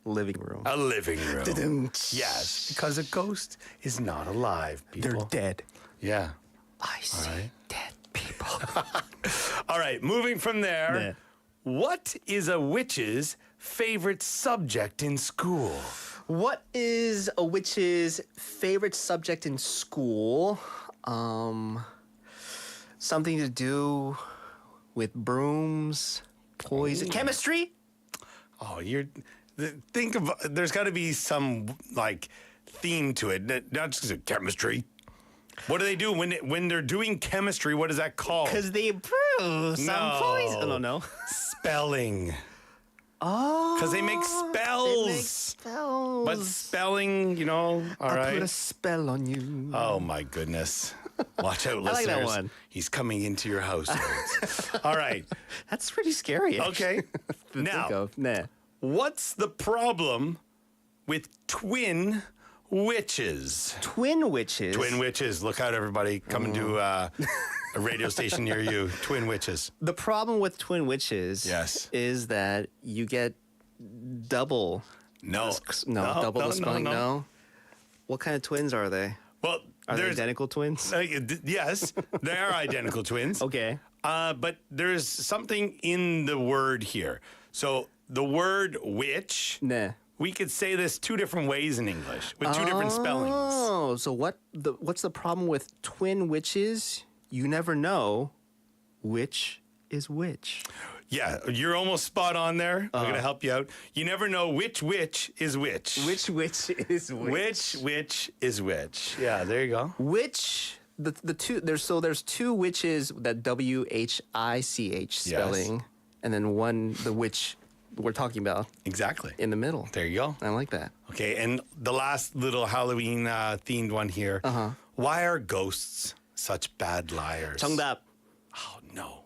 Living room. A living room. Dun-dun. Yes, because a ghost is not alive. They're People. dead. Yeah. I see right. dead people. All right. Moving from there. Yeah. What is a witch's favorite subject in school? What is a witch's favorite subject in school? Something to do with brooms, poison, chemistry? Oh, think of there's got to be some like theme to it. Not just chemistry. What do they do when they're doing chemistry? What is that called? Because they brew some No. poison. I don't know. Spelling. Oh, Because they make spells. They make spells. But spelling, all I'll right. put a spell on you. Oh my goodness. Watch out, I like listeners. that one. He's coming into your house. All right. That's pretty scary. Okay. To Now, think of. Nah. what's the problem with twin witches? Twin witches. Twin witches. Look out, everybody. Coming to a radio station near you. Twin witches. The problem with twin witches Yes. is that you get double. No. Double the spelling. No. What kind of twins are they? Well, Are they there's identical twins? yes, they are identical twins. Okay. But there's something in the word here. So the word witch, Nah. we could say this 2 different ways in English with 2 different spellings. Oh, so what's the problem with twin witches? You never know which is which. Yeah, you're almost spot on there. I'm going to help you out. You never know which witch is which. Which witch is which? Which witch is which. Yeah, there you go. Which the two there's 2 witches that WHICH spelling, and then one the witch we're talking about Exactly. in the middle. There you go. I like that. Okay, and the last little Halloween themed one here. Why are ghosts such bad liars? 정답. Oh, no.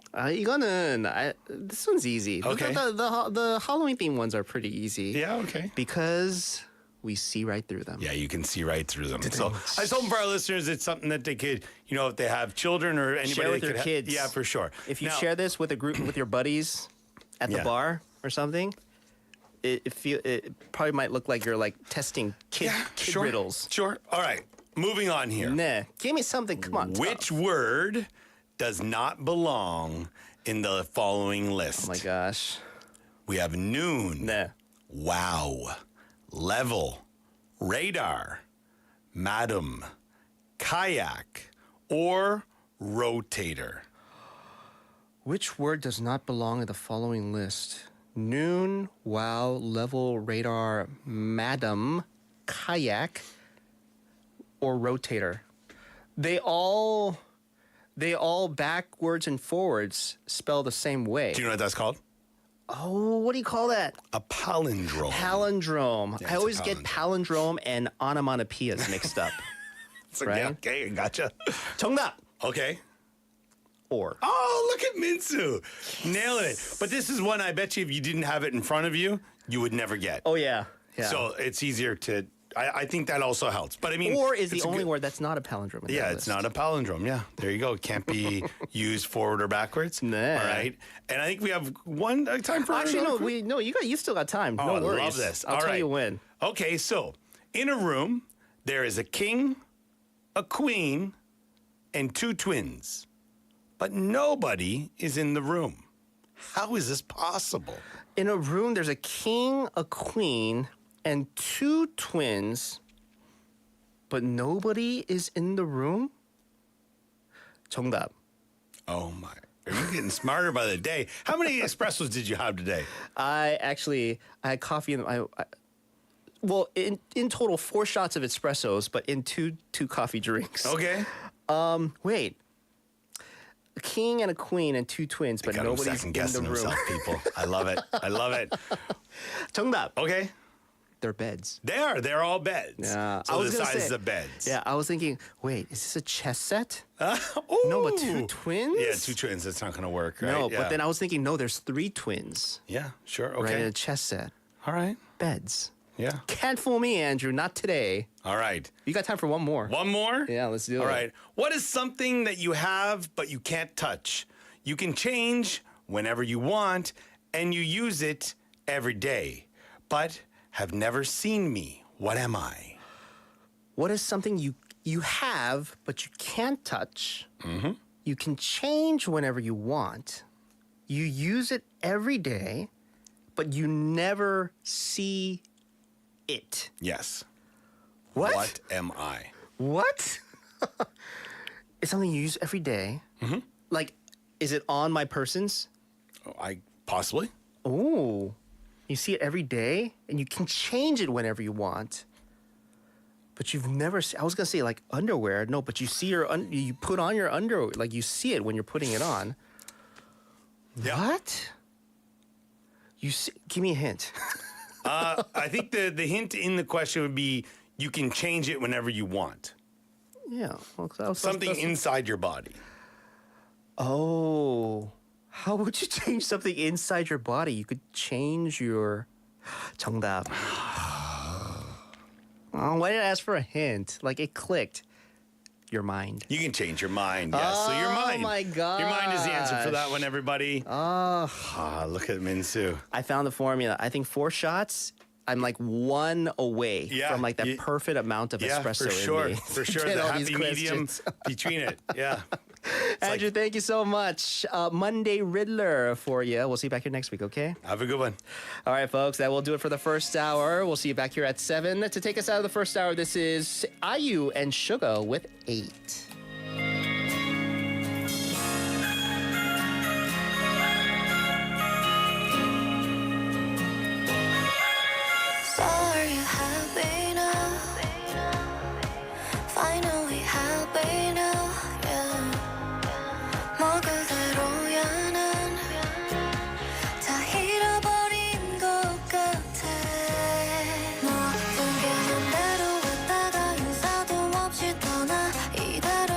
This one's easy. Okay. The Halloween themed ones are pretty easy. Yeah, okay. Because we see right through them. Yeah, you can see right through them. So I was hoping for our listeners, it's something that they could, if they have children or anybody. Share with they your could kids. Yeah, for sure. If you Now- share this with a group with your buddies at the Yeah. bar or something, it probably might look like you're like testing kid sure. riddles. Sure. All right. Moving on here. Nah, give me something. Come on. Which word does not belong in the following list? Oh my gosh. We have noon, Nah. wow, level, radar, madam, kayak, or rotator. Which word does not belong in the following list? Noon, wow, level, radar, madam, kayak, or rotator. They all backwards and forwards spell the same way. Do you know what that's called? Oh, what do you call that? A palindrome. Palindrome. Yeah, I it's a always get palindrome and onomatopoeias mixed up. Okay, right? okay, gotcha. 정답. Okay. Or. Oh, look at Minsu. Nailing it. But this is one I bet you if you didn't have it in front of you, you would never get. Oh, yeah. Yeah. So it's easier to, I think that also helps. But I mean. Or is the it's a only good- word that's not a palindrome. in Yeah, that it's list. not a palindrome. Yeah, there you go. It can't be used forward or backwards. Nah. All right. And I think we have one time for Actually, another no. quick- You still got time. Oh, No I worries. love this. I'll All tell right. you when. Okay, so in a room, there is a king, a queen, and two twins. But nobody is in the room. How is this possible? In a room, there's a king, a queen, and two twins, but nobody is in the room? 정답. Oh my. Are you getting smarter by the day? How many espressos did you have today? I had coffee in in total 4 shots of espressos, but in two coffee drinks. Okay. Wait. A king and a queen and two twins, but Got him nobody's second in guessing the room. himself, people. I love it. I love it. 정답. Okay. They're beds. They're all beds. Yeah, So I was the gonna sizes say- of beds. Yeah, I was thinking, wait, is this a chess set? Ooh. No, but two twins? Yeah, two twins. That's not going to work, right? No, yeah. but then I was thinking, no, there's 3 twins, Yeah, sure. right, in Okay. a chess set. All right. Beds. Yeah. Can't fool me, Andrew. Not today. All right. You got time for one more? One more? Yeah, let's do it. All right. What is something that you have but you can't touch? You can change whenever you want and you use it every day, but have never seen me. What am I? What is something you have but you can't touch? Mm-hmm. You can change whenever you want. You use it every day, but you never see it. Yes. What? What am I? What? It's something you use every day. Mm-hmm. Like, is it on my person's? Oh, I possibly. Oh, you see it every day, and you can change it whenever you want. But you've never. I was gonna say like underwear. No, but you see you put on your underwear. Like you see it when you're putting it on. Yeah. What? You see, give me a hint. I think the hint in the question would be you can change it whenever you want. Yeah, well, Something inside your body. Oh, how would you change something inside your body? You could change your. 정답. Oh, why did I ask for a hint? Like it clicked. Your mind. You can change your mind. Yes. So your mind. Oh my god. Your mind is the answer for that one, everybody. Look at Minsu. I found the formula. I think 4 shots. I'm like 1 away Yeah, from like that you- perfect amount of Yeah, espresso for sure. in me. For sure. Get The all these happy medium questions. between it. Yeah. Andrew, thank you so much. Monday Riddler for you. We'll see you back here next week, okay? Have a good one. All right, folks, that will do it for the first hour. We'll see you back here at 7. To take us out of the first hour, this is IU and Sugar with 8. Are you happy now? Finally happy now, yeah. 뭐 그대로야 난 다 잃어버린 것 같아. 모든 게 맘대로 왔다가 인사도 없이 떠나 이대로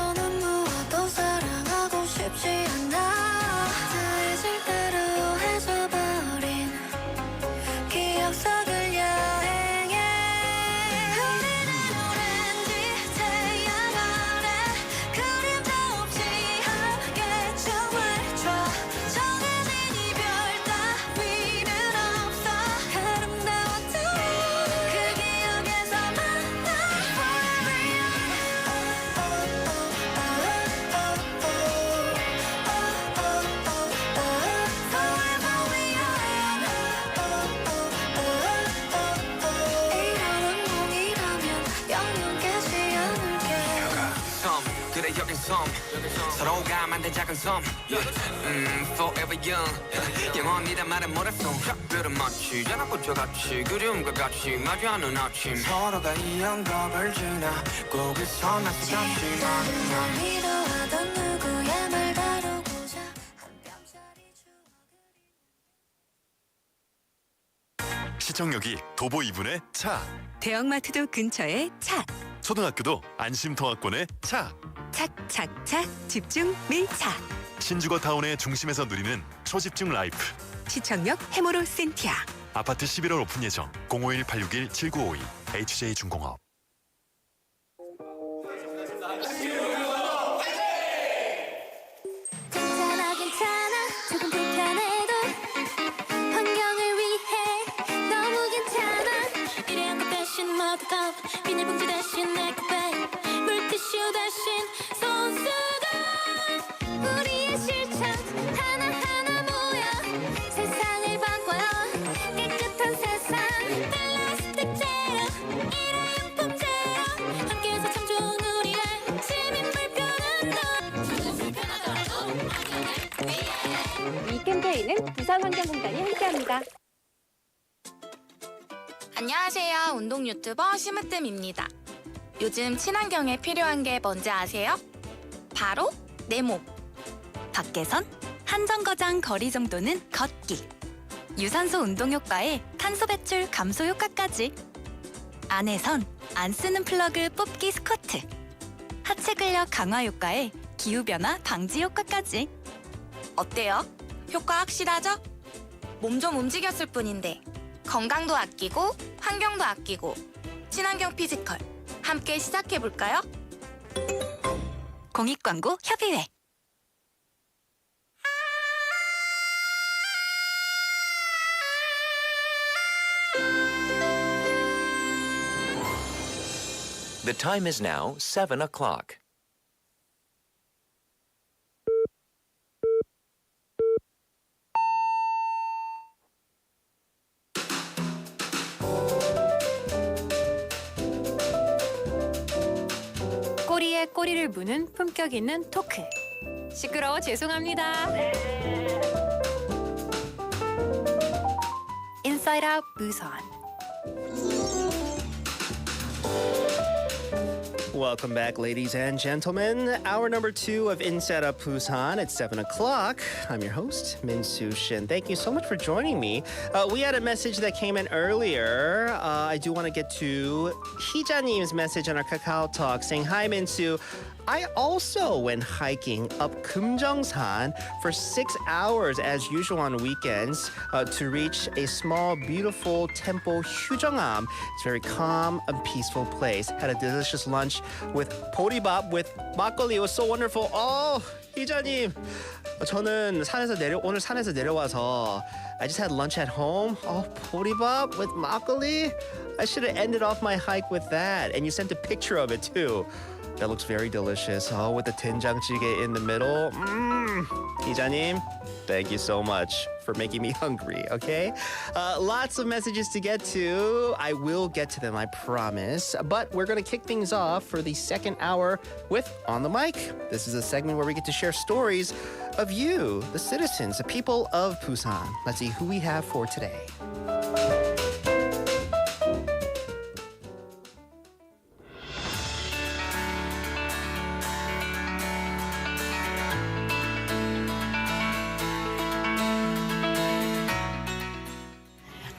섬 서로가 만든 작은 섬 Forever young 영원이란 말은 뭐랬어 별은 마치 자나꽃과 같이 그리움과 같이 마주하는 아침 서로가 이 언덕을 지나 거기서 나서 다시 나는 널 위로하던 누구의 말 다루고자 한 뼘짜리 추억을 시청역이 도보 2분의 차, 대형마트도 근처에 차. 초등학교도 안심통학권에 차, 착착착 집중 밀차. 신주거 타운의 중심에서 누리는 초집중 라이프. 시청역 해모로 센티아. 아파트 11월 오픈 예정 051-861-7952 HJ중공업. 괜찮아 괜찮아 조금 불편해도 환경을 위해 너무 괜찮아 일회용 컵 대신 머그컵 비닐봉지 대신 에코백 물티슈 대신 손수건 우리의 실천 하나하나 모여 세상을 바꿔요 깨끗한 세상 플라스틱 제로 일회용품 제로 함께해서 참 좋은 우리의 시민 불편운동 이 캠페인은 부산환경공단이 함께합니다. 안녕하세요. 운동 유튜버 심으뜸입니다. 요즘 친환경에 필요한 게 뭔지 아세요? 바로 내 몸. 밖에선 한정거장 거리 정도는 걷기. 유산소 운동 효과에 탄소 배출 감소 효과까지. 안에선 안 쓰는 플러그 뽑기 스쿼트. 하체 근력 강화 효과에 기후변화 방지 효과까지. 어때요? 효과 확실하죠? 몸 좀 움직였을 뿐인데 건강도 아끼고 환경도 아끼고 친환경 피지컬 함께 시작해볼까요? 공익광고 협의회. The time is now 7 o'clock. 꼬리에 꼬리를 무는 품격 있는 토크. 시끄러워 죄송합니다. 인사이드 아웃 부산. Welcome back, ladies and gentlemen. Hour number 2 of Inside Up Busan at 7 o'clock. I'm your host, Min-Soo Shin. Thank you so much for joining me. We had a message that came in earlier. I do want to get to Hija님's message on our Kakao Talk saying, Hi, Min-Soo. I also went hiking up Kumjongsan for 6 hours as usual on weekends to reach a small, beautiful temple, Hyujongam. It's a very calm and peaceful place. Had a delicious lunch with boribap with 막걸리. It was so wonderful. Oh, 희자님. 저는 오늘 산에서 내려와서 I just had lunch at home. Oh, boribap with 막걸리. I should have ended off my hike with that. And you sent a picture of it too. That looks very delicious. Oh, with the 된장찌개 in the middle. 이자님, thank you so much for making me hungry, okay? Lots of messages to get to. I will get to them, I promise. But we're going to kick things off for the second hour with On the Mic. This is a segment where we get to share stories of you, the citizens, the people of Busan. Let's see who we have for today.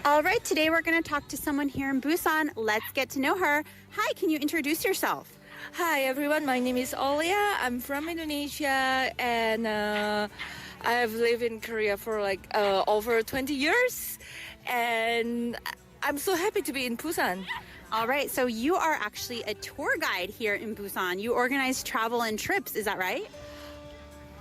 All right, today we're going to talk to someone here in Busan. Let's get to know her. Hi, can you introduce yourself? Hi everyone, my name is Olia. I'm from Indonesia and I've lived in Korea for over 20 years and I'm so happy to be in Busan. All right, so you are actually a tour guide here in Busan. You organize travel and trips, is that right?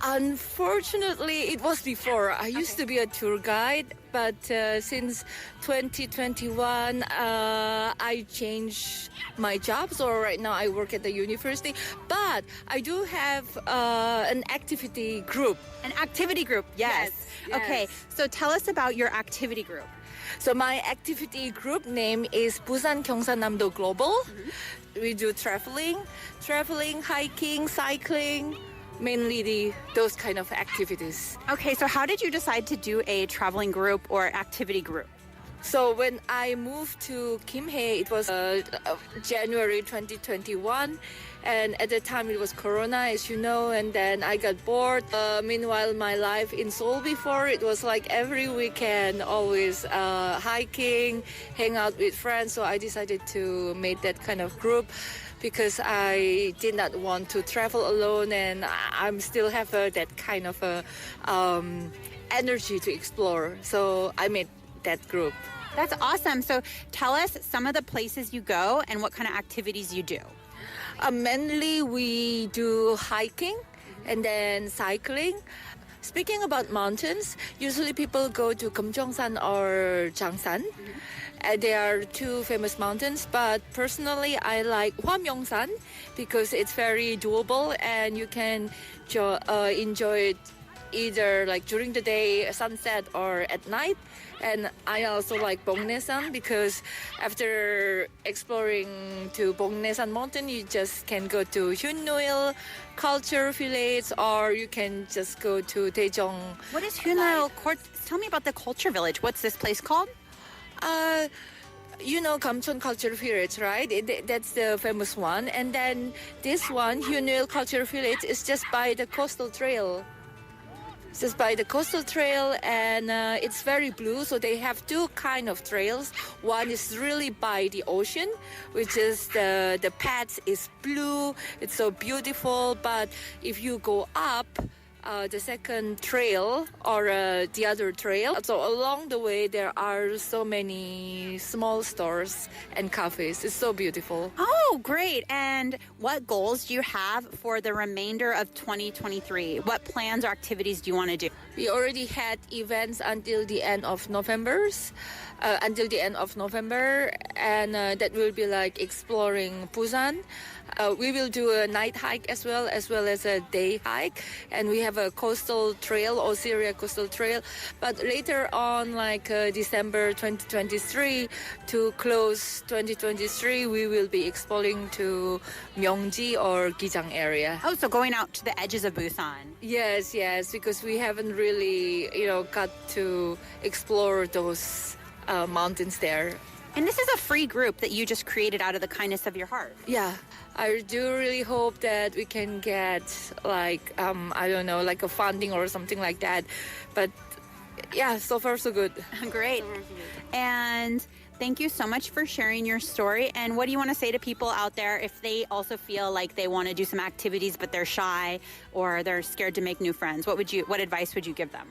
Unfortunately, it was before. I used to be a tour guide, but since 2021, I changed my job. So right now I work at the university, but I do have an activity group. An activity group, yes. Yes. Okay, so tell us about your activity group. So my activity group name is Busan 경상남도 Global. We do traveling, hiking, cycling, mainly those kind of activities. Okay, so how did you decide to do a traveling group or activity group? So when I moved to Kimhae, it was January 2021. And at the time it was Corona, as you know, and then I got bored. Meanwhile, my life in Seoul before, it was like every weekend, always hiking, hang out with friends. So I decided to make that kind of group because I did not want to travel alone, and I'm still have that kind of energy to explore. So I made that group. That's awesome. So tell us some of the places you go and what kind of activities you do. Mainly we do hiking and then cycling. Speaking about mountains, usually people go to Kumjeongsan or Jangsan. There are two famous mountains, but personally I like Hwamyongsan because it's very doable and you can enjoy it either like during the day, sunset, or at night. And I also like Bongnaesan because after exploring to Bongnaesan mountain, you just can go to Hyunnoil culture village, or you can just go to Daejeong. What is Hyunnoil? Tell me about the culture village. What's this place called? You know Gamcheon Culture Village, right? That's the famous one. And then this one, Hyunnoil Culture Village, is just by the coastal trail. Just by the coastal trail, and it's very blue, so they have two kind of trails. One is really by the ocean, which is the path is blue, it's so beautiful. But if you go up the second trail or the other trail, so along the way there are so many small stores and cafes. It's so beautiful. Oh, great. And what goals do you have for the remainder of 2023? What plans or activities do you want to do? We already had events until the end of November, and that will be like exploring Busan. We will do a night hike as well as a day hike, and we have a coastal trail, Osiria Coastal Trail. But later on, like December 2023 to close 2023, we will be exploring to Myeongji or Gijang area. Oh, so going out to the edges of Busan. Yes, because we haven't really, got to explore those mountains there. And this is a free group that you just created out of the kindness of your heart. Yeah, I do really hope that we can get like, I don't know, like a funding or something like that. But yeah, so far so good. Great. And thank you so much for sharing your story. And what do you want to say to people out there if they also feel like they want to do some activities but they're shy or they're scared to make new friends? What advice would you give them?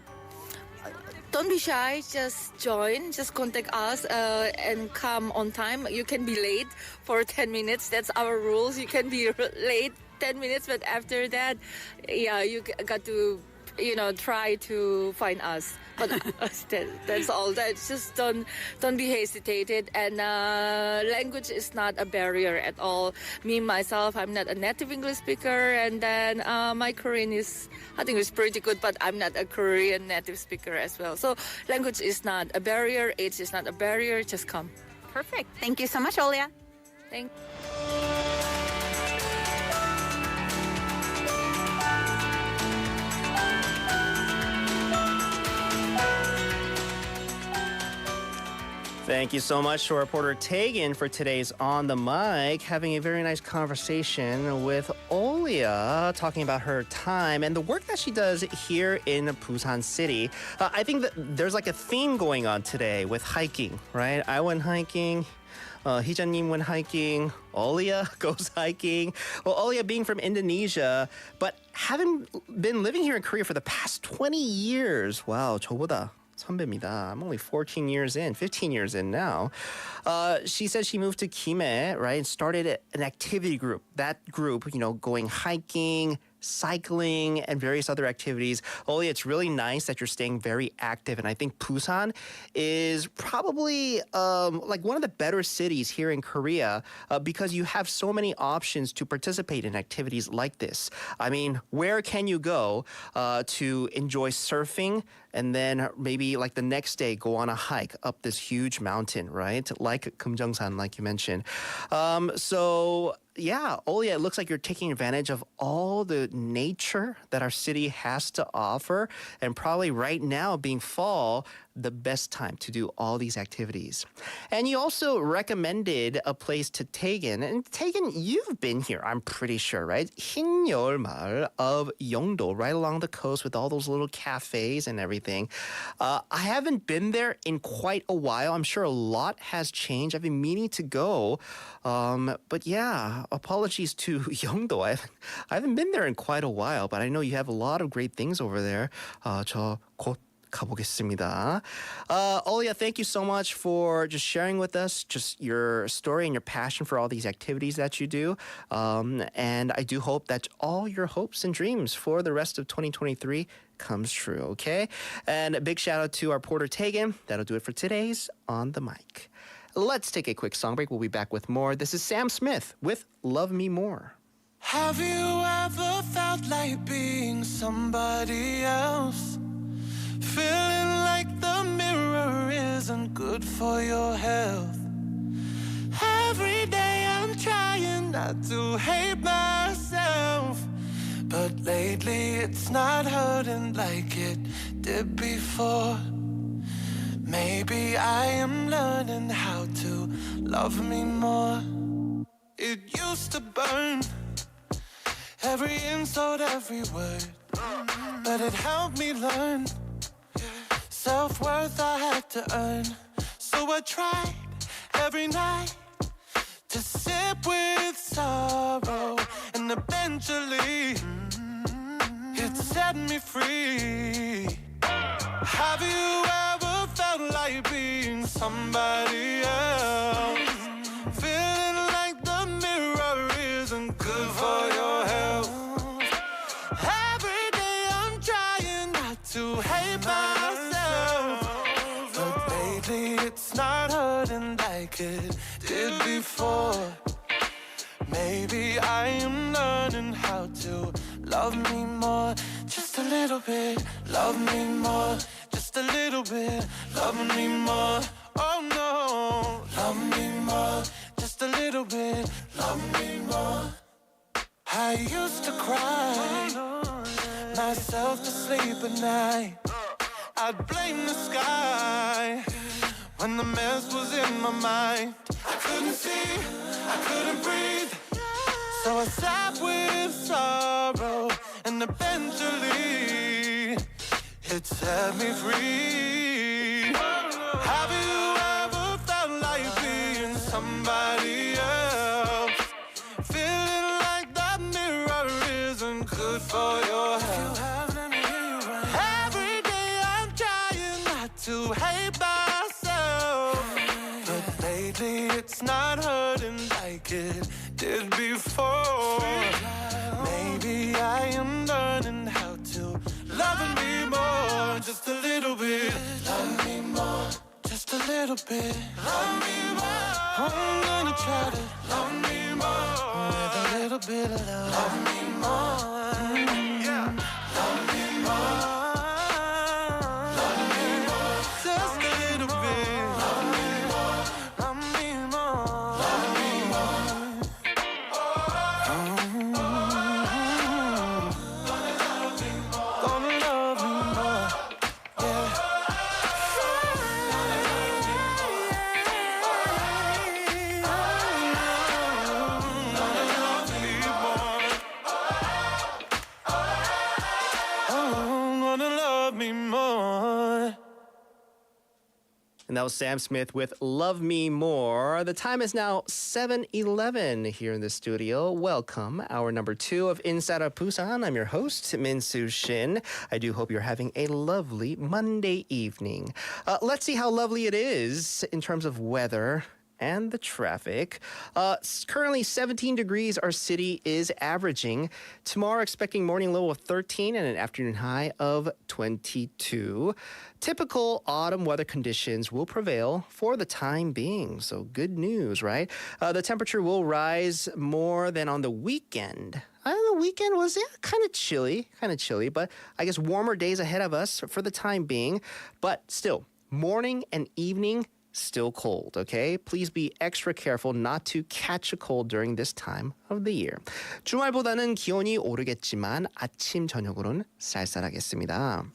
Don't be shy, just join, just contact us and come on time. You can be late for 10 minutes, that's our rules. You can be late 10 minutes, but after that, yeah, you got to, try to find us. But that's all. That's just don't be hesitated. And language is not a barrier at all. Me myself, I'm not a native English speaker, and then my Korean is, I think, it's pretty good. But I'm not a Korean native speaker as well. So language is not a barrier. Age is not a barrier. Just come. Perfect. Thank you so much, Olia. Thank. Thank you so much to our reporter Tegan for today's On the Mic, having a very nice conversation with Olia, talking about her time and the work that she does here in Busan City. I think that there's like a theme going on today with hiking, right? I went hiking. Hijanim went hiking. Olia goes hiking. Well, Olia being from Indonesia, but having been living here in Korea for the past 20 years. Wow, 저보다 선배입니다. I'm only 15 years in now. She said she moved to Kimhae, right, and started an activity group. That group, going hiking, cycling, and various other activities. Oli, it's really nice that you're staying very active, and I think Busan is probably like one of the better cities here in Korea because you have so many options to participate in activities like this. I mean, where can you go to enjoy surfing and then maybe like the next day go on a hike up this huge mountain, right? Like Kumjungsan, like you mentioned. So yeah, Olia, it looks like you're taking advantage of all the nature that our city has to offer. And probably right now, being fall, the best time to do all these activities. And you also recommended a place to Taegan. And Taegan, you've been here, I'm pretty sure, right? 흰여울 마을 of Yeongdo, right along the coast with all those little cafes and everything. I haven't been there in quite a while. I'm sure a lot has changed. I've been meaning to go. But yeah, apologies to Yeongdo. I haven't been there in quite a while, but I know you have a lot of great things over there. 저 곧 가보겠습니다. Olia, thank you so much for just sharing with us just your story and your passion for all these activities that you do. And I do hope that all your hopes and dreams for the rest of 2023 comes true, okay? And a big shout out to our porter Taegan. That'll do it for today's On the Mic. Let's take a quick song break. We'll be back with more. This is Sam Smith with Love Me More. Have you ever felt like being somebody else? Feeling like the mirror isn't good for your health. Every day I'm trying not to hate myself, but lately it's not hurting like it did before. Maybe I am learning how to love me more. It used to burn, every insult, every word, but it helped me learn self-worth I had to earn. So I tried every night to sip with sorrow, and eventually it set me free. Have you ever felt like being somebody else? Feeling like the mirror isn't good for your health. Every day I'm trying not to hate myself, but lately it's not hurting like it did before. Maybe I am learning how to love me more. Just a little bit, love me more. Just a little bit, love me more. Oh no, love me more. Just a little bit, love me more. I used to cry myself to sleep at night. I'd blame the sky when the mess was in my mind. I couldn't see, I couldn't breathe, so I sat with sorrow, and eventually it set me free. Have you ever felt like being somebody else? Feeling like that mirror isn't good for your health. Every day I'm trying not to hate myself, but lately it's not hurting like it did before. Maybe I am learning how to love me more. Just a little bit, love me more. Just a little bit, love me more. I'm gonna try to love me more with a little bit of love. Love me more, yeah. Love me more, love me more. Just a little bit, love me more, love me more, love me more. Gonna love me more, yeah. And that was Sam Smith with Love Me More. The time is now 7:11 here in the studio. Welcome, hour number 2 of Inside of Busan. I'm your host, Min-Soo Shin. I do hope you're having a lovely Monday evening. Let's see how lovely it is in terms of weather and the traffic. Currently 17 degrees our city is averaging. Tomorrow expecting morning low of 13 and an afternoon high of 22. Typical autumn weather conditions will prevail for the time being. So good news, right? The temperature will rise more than on the weekend. The weekend was kind of chilly, but I guess warmer days ahead of us for the time being. But still, morning and evening, still cold, okay? Please be extra careful not to catch a cold during this time of the year. 주말보다는 기온이 오르겠지만 아침, 저녁으로는 쌀쌀하겠습니다.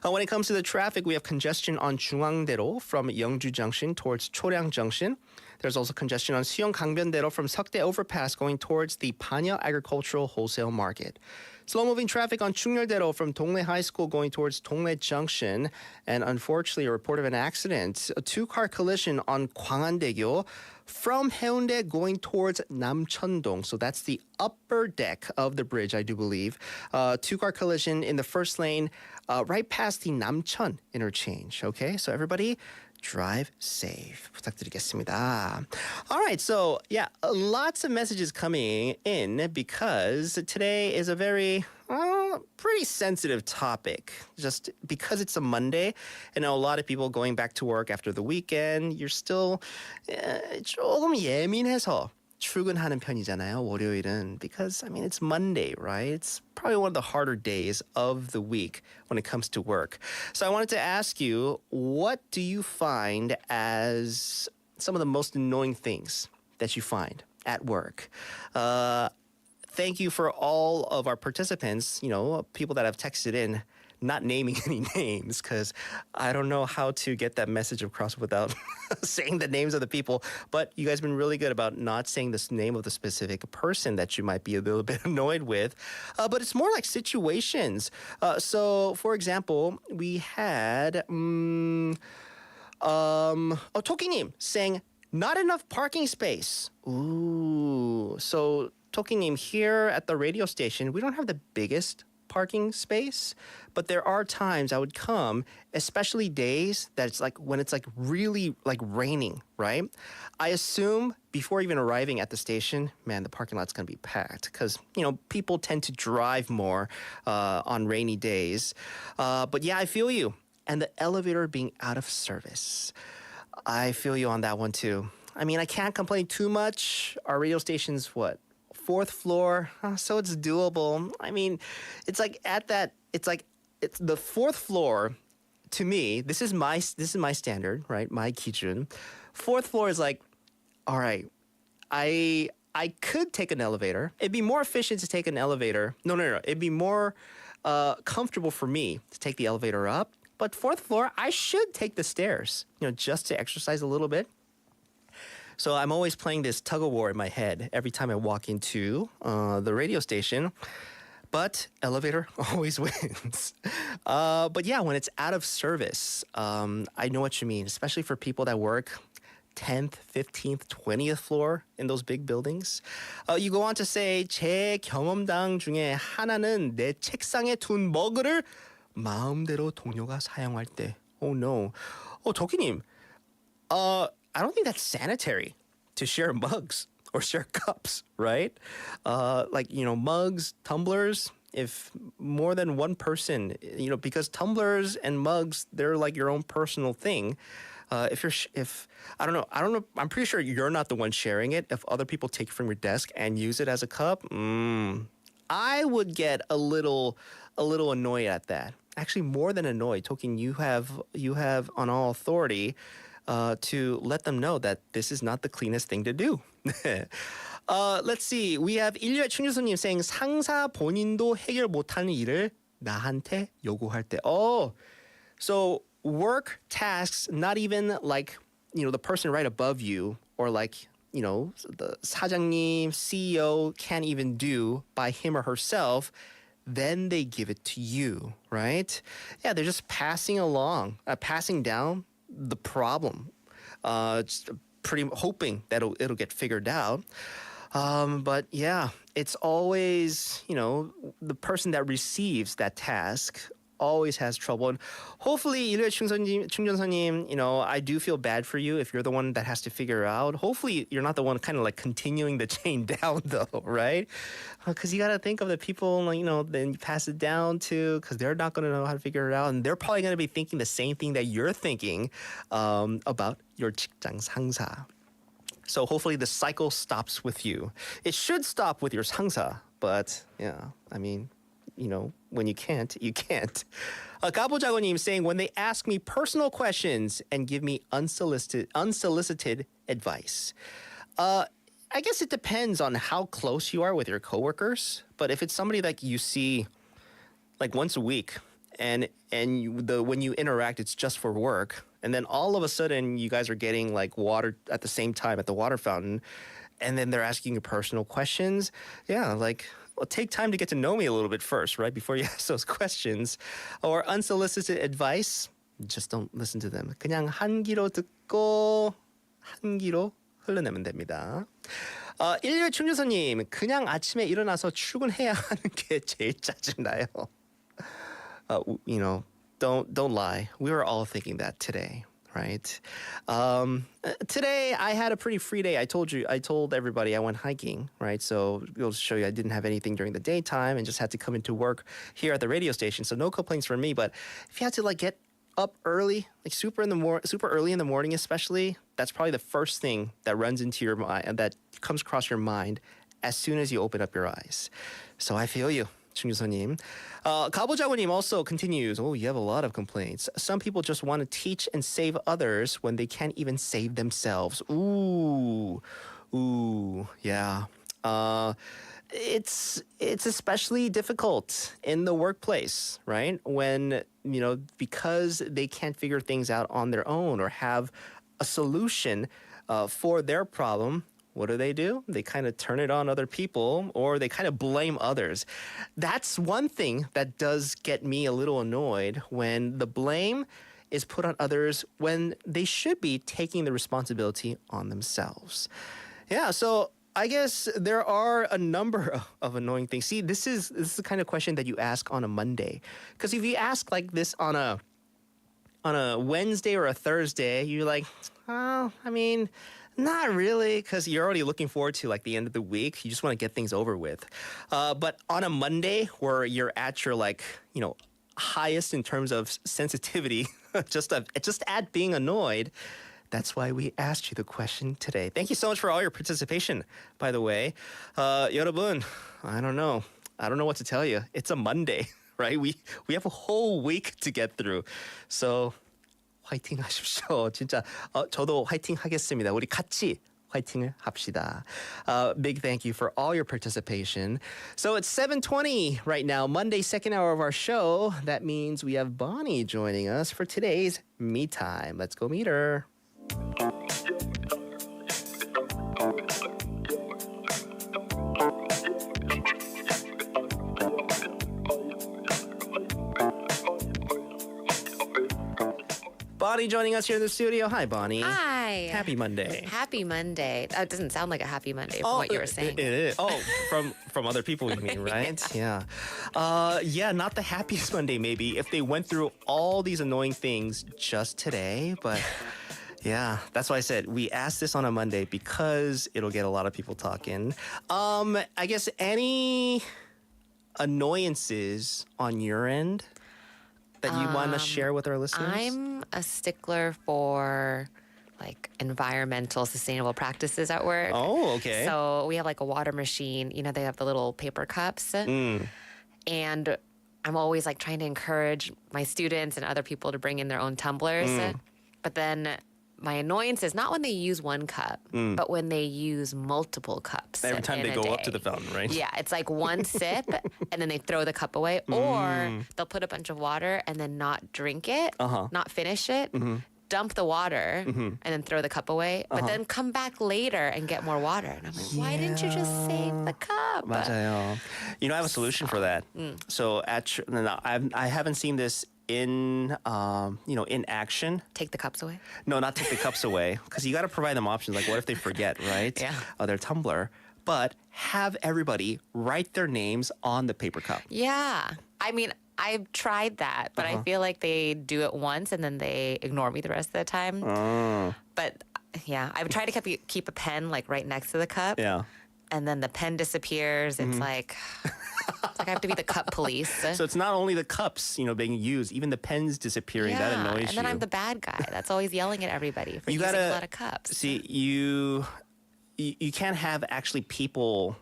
When it comes to the traffic, we have congestion on 중앙대로 from Yeongju Junction towards Choryang Junction. There's also congestion on Suyeong Gangbyeon-대로 from Seokdae Overpass going towards the Panya Agricultural Wholesale Market. Slow-moving traffic on Chungyeol-dae from Dongle High School going towards Dongle Junction. And unfortunately, a report of an accident, a two-car collision on Gwangan-daegyo from Haeundae going towards Namcheondong. So that's the upper deck of the bridge, I do believe. Two-car collision in the first lane right past the Namcheon interchange. Okay, so everybody drive safe. 부탁드리겠습니다. All right, so lots of messages coming in because today is a very pretty sensitive topic. Just because it's a Monday, and a lot of people going back to work after the weekend, you're still 조금 예민해서 출근하는 편이잖아요, 월요일은. Because, I mean, it's Monday, right? It's probably one of the harder days of the week when it comes to work. So I wanted to ask you, what do you find as some of the most annoying things that you find at work? Thank you for all of our participants, people that have texted in, not naming any names, because I don't know how to get that message across without saying the names of the people. But you guys have been really good about not saying the name of the specific person that you might be a little bit annoyed with. But it's more like situations. So, for example, we had 토끼님 saying, not enough parking space. Ooh. So, 토끼님, here at the radio station, we don't have the biggest parking space, but there are times I would come, especially days that it's like when it's like really like raining, right? I assume before even arriving at the station, man, the parking lot's gonna be packed because people tend to drive more on rainy days. But yeah, I feel you. And the elevator being out of service, I feel you on that one too. I mean, I can't complain too much. Our radio station's what? 4th floor, so it's doable. I mean, it's like it's the 4th floor. To me, this is my standard, right? My 기준. 4th floor is like, all right, I could take an elevator. It'd be more efficient to take an elevator. No. It'd be more comfortable for me to take the elevator up. But 4th floor, I should take the stairs, just to exercise a little bit. So I'm always playing this tug-of-war in my head every time I walk into the radio station. But elevator always wins. But yeah, when it's out of service, I know what you mean, especially for people that work 10th, 15th, 20th floor in those big buildings. You go on to say, 제 경험담 중에 하나는 내 책상에 둔 머그를 마음대로 동료가 사용할 때. Oh no. 토끼님, I don't think that's sanitary to share mugs or share cups, right? Mugs, tumblers, if more than one person, because tumblers and mugs, they're like your own personal thing. I don't know, I'm pretty sure you're not the one sharing it. If other people take it from your desk and use it as a cup, I would get a little annoyed at that. Actually, more than annoyed. Tokin, you have on all authority to let them know that this is not the cleanest thing to do. Let's see. We have 인류의 충주수님 saying 상사 본인도 해결 못하는 일을 나한테 요구할 때. Oh, so work tasks, not even like, the person right above you or like, the 사장님, CEO can't even do by him or herself. Then they give it to you, right? Yeah, they're just passing down the problem, just pretty hoping that it'll get figured out. But yeah, it's always, the person that receives that task always has trouble. And hopefully, 일요일 충전사님, I do feel bad for you if you're the one that has to figure out. Hopefully, you're not the one kind of like continuing the chain down, though, right? Because you got to think of the people, then you pass it down to, because they're not going to know how to figure it out. And they're probably going to be thinking the same thing that you're thinking about your 직장 상사. So hopefully the cycle stops with you. It should stop with your 상사, but when you can't, you can't. 가보자고님 saying, when they ask me personal questions and give me unsolicited advice. I guess it depends on how close you are with your coworkers. But if it's somebody like you see like once a week and when you interact, it's just for work. And then all of a sudden, you guys are getting like water at the same time at the water fountain. And then they're asking you personal questions. Yeah, take time to get to know me a little bit first, right? Before you ask those questions. Or unsolicited advice, just don't listen to them. 그냥 한 귀로 듣고 한 귀로 흘러내면 됩니다. 일요일 충전사님, 그냥 아침에 일어나서 출근해야 하는 게 제일 짜증나요. Don't lie. We were all thinking that today, right? Today I had a pretty free day. I told everybody I went hiking, right? So it'll show you I didn't have anything during the daytime and just had to come into work here at the radio station. So no complaints from me. But if you had to get up early, super early in the morning, especially, that's probably the first thing that runs into your mind and that comes across your mind as soon as you open up your eyes. So I feel you. 충주서님. 가보자고님 also continues, you have a lot of complaints. Some people just want to teach and save others when they can't even save themselves. Ooh, yeah. It's especially difficult in the workplace, right? When, because they can't figure things out on their own or have a solution for their problem. What do? They kind of turn it on other people or they kind of blame others. That's one thing that does get me a little annoyed when the blame is put on others when they should be taking the responsibility on themselves. Yeah, so I guess there are a number of annoying things. See, this is the kind of question that you ask on a Monday. Because if you ask like this on a Wednesday or a Thursday, you're like, not really, because you're already looking forward to the end of the week. You just want to get things over with. But on a Monday where you're at your highest in terms of sensitivity, just at being annoyed, that's why we asked you the question today. Thank you so much for all your participation, by the way. 여러분, I don't know what to tell you. It's a Monday, right? We have a whole week to get through. So 화이팅 하십시오. 진짜 저도 화이팅 하겠습니다. 우리 같이 화이팅을 합시다. Big thank you for all your participation. So it's 7:20 right now, Monday, second hour of our show. That means we have Bonnie joining us for today's Me Time. Let's go meet her. Bonnie joining us here in the studio. Hi, Bonnie. Hi. Happy Monday. Happy Monday. That doesn't sound like a happy Monday from what you were saying. It is. Oh, from other people, you mean, right? Yeah. Not the happiest Monday, maybe, if they went through all these annoying things just today. But yeah, that's why I said we asked this on a Monday because it'll get a lot of people talking. I guess any annoyances on your end that you want to share with our listeners? I'm a stickler for environmental sustainable practices at work. Oh, okay. So we have a water machine. They have the little paper cups. And I'm always trying to encourage my students and other people to bring in their own tumblers. But then my annoyance is not when they use one cup, but when they use multiple cups. Every time they go day. up to the fountain, right? Yeah, it's one sip and then they throw the cup away, or they'll put a bunch of water and then not drink it, not finish it, dump the water and then throw the cup away, but then come back later and get more water. And I'm like, why didn't you just save the cup? 맞아요. I have a solution for that. So I haven't seen this in action. Take the cups away? No, not take the cups away, because you got to provide them options. What if they forget, right? Yeah. Their tumbler. But have everybody write their names on the paper cup. Yeah. I've tried that, but I feel like they do it once and then they ignore me the rest of the time. But yeah, I've tried to keep a pen like right next to the cup. Yeah. And then the pen disappears. It's like I have to be the cup police. So it's not only the cups, being used, even the pens disappearing. That annoys you. And then I'm the bad guy that's always yelling at everybody for You using gotta a lot of cups. See, you can't have actually people.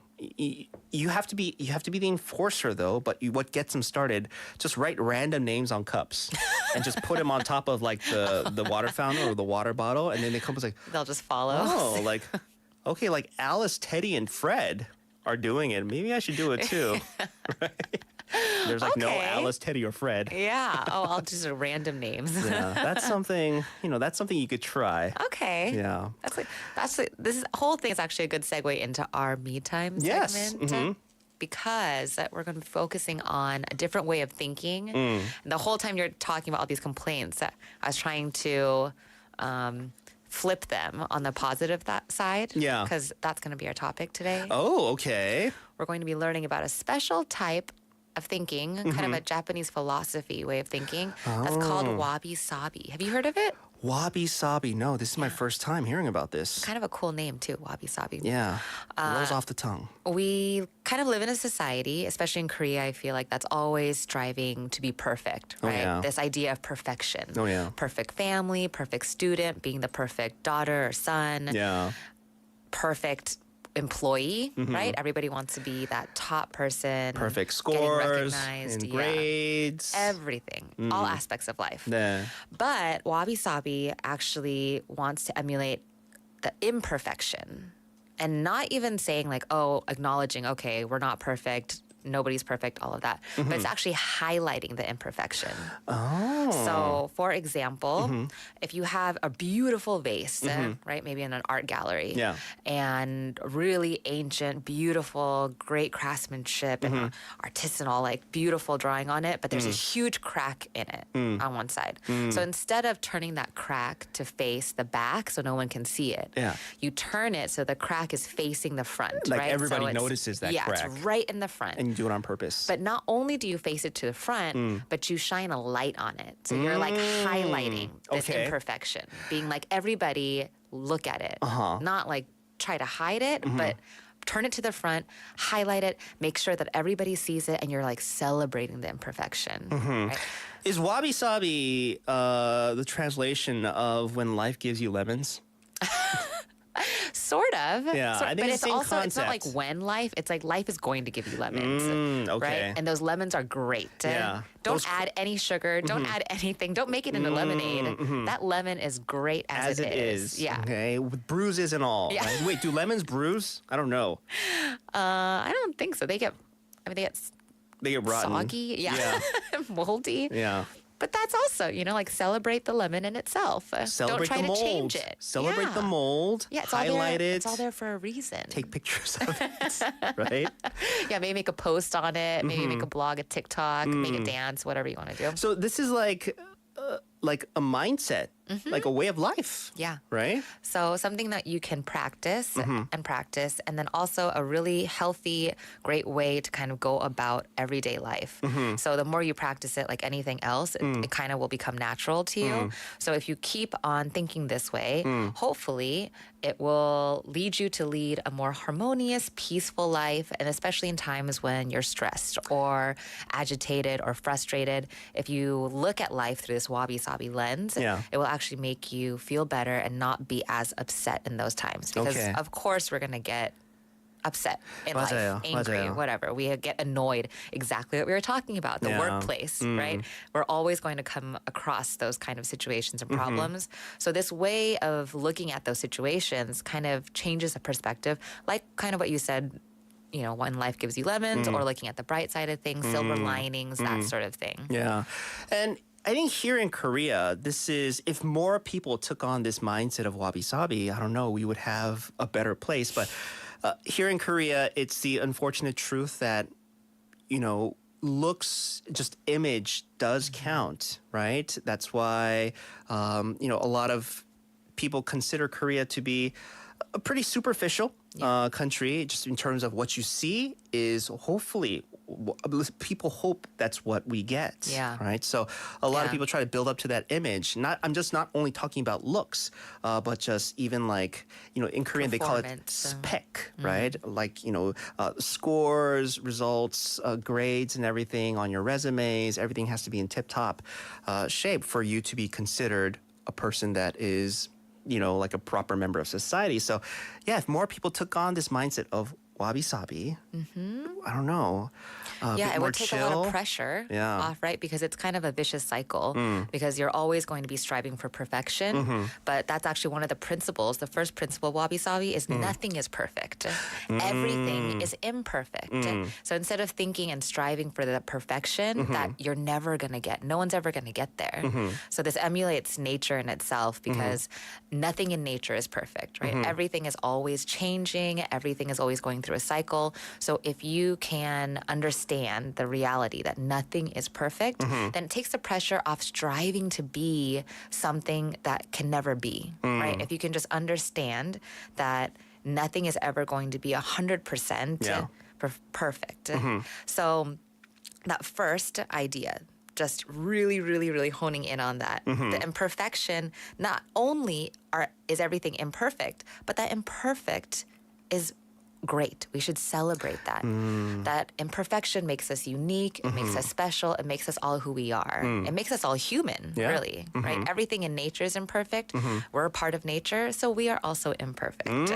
You have to be the enforcer though. But what gets them started? Just write random names on cups and just put them on top of like the water fountain or the water bottle, and then they come up like they'll just follow. Oh, like okay, like Alice, Teddy, and Fred are doing it. Maybe I should do it too. Right? There's like no Alice, Teddy, or Fred. Yeah. Oh, I'll just random names. Yeah, that's something. That's something you could try. Okay. Yeah. This whole thing is actually a good segue into our me time segment. Because we're going to be focusing on a different way of thinking. And the whole time you're talking about all these complaints, I was trying to flip them on the positive side. Yeah. Because that's going to be our topic today. Oh, okay. We're going to be learning about a special type of thinking, kind of a Japanese philosophy way of thinking. That's called wabi-sabi. Have you heard of it? Wabi-sabi. No, this is my first time hearing about this. Kind of a cool name too, wabi-sabi. Yeah. Rolls off the tongue. We kind of live in a society, especially in Korea, I feel like that's always striving to be perfect, right? yeah. This idea of perfection. Oh, yeah. Perfect family, perfect student, being the perfect daughter or son. Yeah. Perfect employee, right? Everybody wants to be that top person. Perfect getting scores recognized, and grades. Everything, all aspects of life. Yeah. But wabi-sabi actually wants to emulate the imperfection and not even saying like, oh, acknowledging, okay, we're not perfect, nobody's perfect, all of that. But it's actually highlighting the imperfection. Oh. So, for example, if you have a beautiful vase, right, maybe in an art gallery, Yeah. and really ancient, beautiful, great craftsmanship and artisanal, like beautiful drawing on it, but there's a huge crack in it on one side. So instead of turning that crack to face the back so no one can see it, you turn it so the crack is facing the front, Like right? everybody So it's- notices that yeah, crack. it's right in the front. And you do it on purpose. But not only do you face it to the front, but you shine a light on it. So you're like highlighting this Okay. imperfection, being like, everybody look at it. Not like try to hide it, but turn it to the front, highlight it, make sure that everybody sees it, and you're like celebrating the imperfection. Right? Is wabi-sabi the translation of when life gives you lemons? Sort of. Yeah, I think but it's it's the same also, it's not like concept. when life, it's like life is going to give you lemons. Okay. Right? And those lemons are great. Yeah. Don't Those- add any sugar. Don't add anything. Don't make it into lemonade. That lemon is great as it is. Yeah. Okay. With bruises and all. Yeah. Right? Wait, do lemons bruise? I don't know. I don't think so. They get They get rotten. soggy. Yeah. Moldy. Yeah. But that's also, like celebrate the lemon in itself. Celebrate Don't try the mold. to change it. Celebrate the Yeah. mold. Yeah, it's all highlight there, it. It's all there for a reason. Take pictures of it. Right? Yeah, maybe make a post on it. Maybe make a blog, a TikTok, make a dance, whatever you want to do. So this is like a mindset, like a way of life. Yeah. Right? So something that you can practice and practice, and then also a really healthy, great way to kind of go about everyday life. So the more you practice it, like anything else, it kind of will become natural to you. So if you keep on thinking this way, hopefully it will lead you to lead a more harmonious, peaceful life, and especially in times when you're stressed or agitated or frustrated. If you look at life through this wabi-sabi lens, it will actually make you feel better and not be as upset in those times. Because of course we're gonna get upset in life, angry, 맞아요. whatever. We get annoyed. Exactly what we were talking about, the workplace, right? We're always going to come across those kind of situations and problems. So this way of looking at those situations kind of changes the perspective, like kind of what you said, when life gives you lemons, or looking at the bright side of things, silver linings, that sort of thing. Yeah. And I think here in Korea, if more people took on this mindset of wabi-sabi, I don't know, we would have a better place. But here in Korea, it's the unfortunate truth that, looks, just image does count, right? That's why, a lot of people consider Korea to be a pretty superficial country, just in terms of what you see is hopefully people hope that's what we get. Yeah. Right. So a lot of Yeah. people try to build up to that image. I'm just not only talking about looks, but just even like, in Korean they call it Performance. spec, right? Like, scores, results, grades and everything on your resumes, everything has to be in tip-top shape for you to be considered a person that is, like a proper member of society. So yeah, if more people took on this mindset of wabi-sabi, I don't know. Yeah, it more would take a lot chill. of pressure Yeah. off, right? Because it's kind of a vicious cycle because you're always going to be striving for perfection. But that's actually one of the principles. The first principle of wabi-sabi is nothing is perfect. Everything is imperfect. So instead of thinking and striving for the perfection that you're never going to get, no one's ever going to get there. So this emulates nature in itself because nothing in nature is perfect, right? Everything is always changing. Everything is always going through a cycle. So if you can understand the reality that nothing is perfect, then it takes the pressure off striving to be something that can never be, right? If you can just understand that nothing is ever going to be 100% perfect. So that first idea, just really, really, really honing in on that. The imperfection, not only is everything imperfect, but that imperfect is great. We should celebrate that. That imperfection makes us unique. It makes us special. It makes us all who we are. It makes us all human, really, right? Everything in nature is imperfect. We're a part of nature, so we are also imperfect,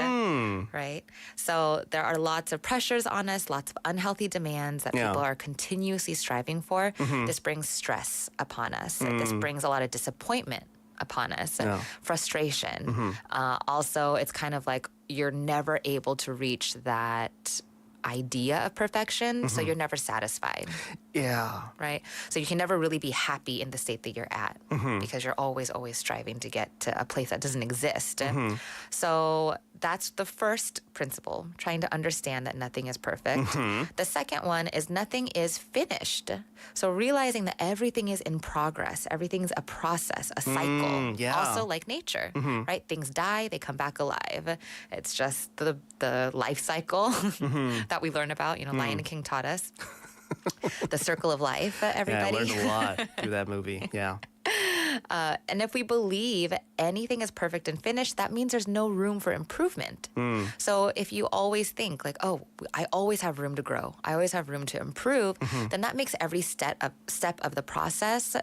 right? So there are lots of pressures on us, lots of unhealthy demands that people are continuously striving for. This brings stress upon us. This brings a lot of disappointment upon us, frustration. Also, it's kind of like you're never able to reach that idea of perfection, so you're never satisfied. Yeah. Right? So you can never really be happy in the state that you're at because you're always striving to get to a place that doesn't exist. So that's the first principle, trying to understand that nothing is perfect. The second one is nothing is finished. So realizing that everything is in progress, everything's a process, a cycle. Also like nature, right? Things die, they come back alive. It's just the life cycle that we learn about. Lion and King taught us. The circle of life, everybody. Yeah, I learned a lot through that movie. Yeah. And if we believe anything is perfect and finished, that means there's no room for improvement. So if you always think like, oh, I always have room to grow, I always have room to improve, then that makes every step of the process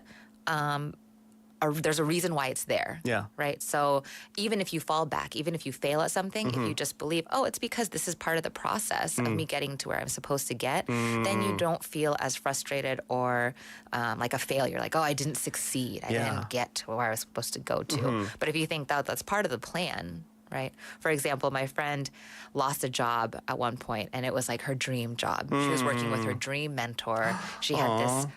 there's a reason why it's there. Yeah. Right? So even if you fall back, even if you fail at something, if you just believe, oh, it's because this is part of the process of me getting to where I'm supposed to get, then you don't feel as frustrated or like a failure. Like, oh, I didn't succeed. I didn't get to where I was supposed to go to. But if you think that's part of the plan, right? For example, my friend lost a job at one point, and it was like her dream job. She was working with her dream mentor. She had this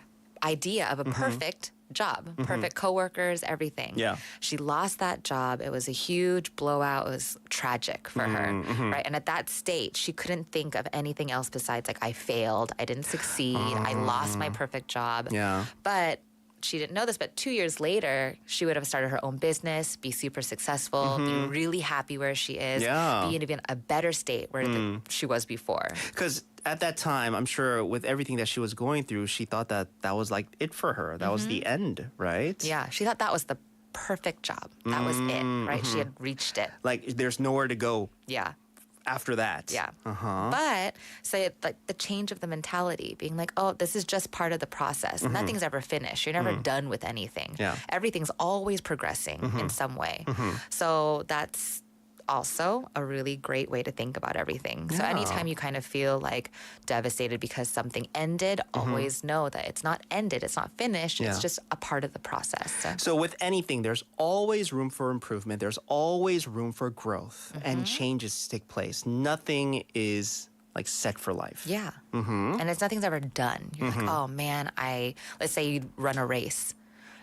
idea of a perfect job, perfect coworkers, everything. Yeah. She lost that job. It was a huge blowout. It was tragic for her, right? And at that state, she couldn't think of anything else besides like, I failed, I didn't succeed, I lost my perfect job. Yeah. But she didn't know this, but 2 years later, she would have started her own business, be super successful, be really happy where she is, be in even a better state where she was before. Because at that time, I'm sure with everything that she was going through, she thought that was like it for her. That was the end, right? Yeah, she thought that was the perfect job. That was it, right? She had reached it. Like there's nowhere to go. Yeah. After that. Yeah. But say like the change of the mentality, being like, oh, this is just part of the process. Nothing's ever finished. You're never done with anything. Yeah. Everything's always progressing in some way. So that's also a really great way to think about everything. So anytime you kind of feel like devastated because something ended, always know that it's not ended, it's not finished, it's just a part of the process. So with anything, there's always room for improvement. There's always room for growth and changes to take place. Nothing is like set for life. Yeah. And nothing's ever done. You're like, oh man, let's say you run a race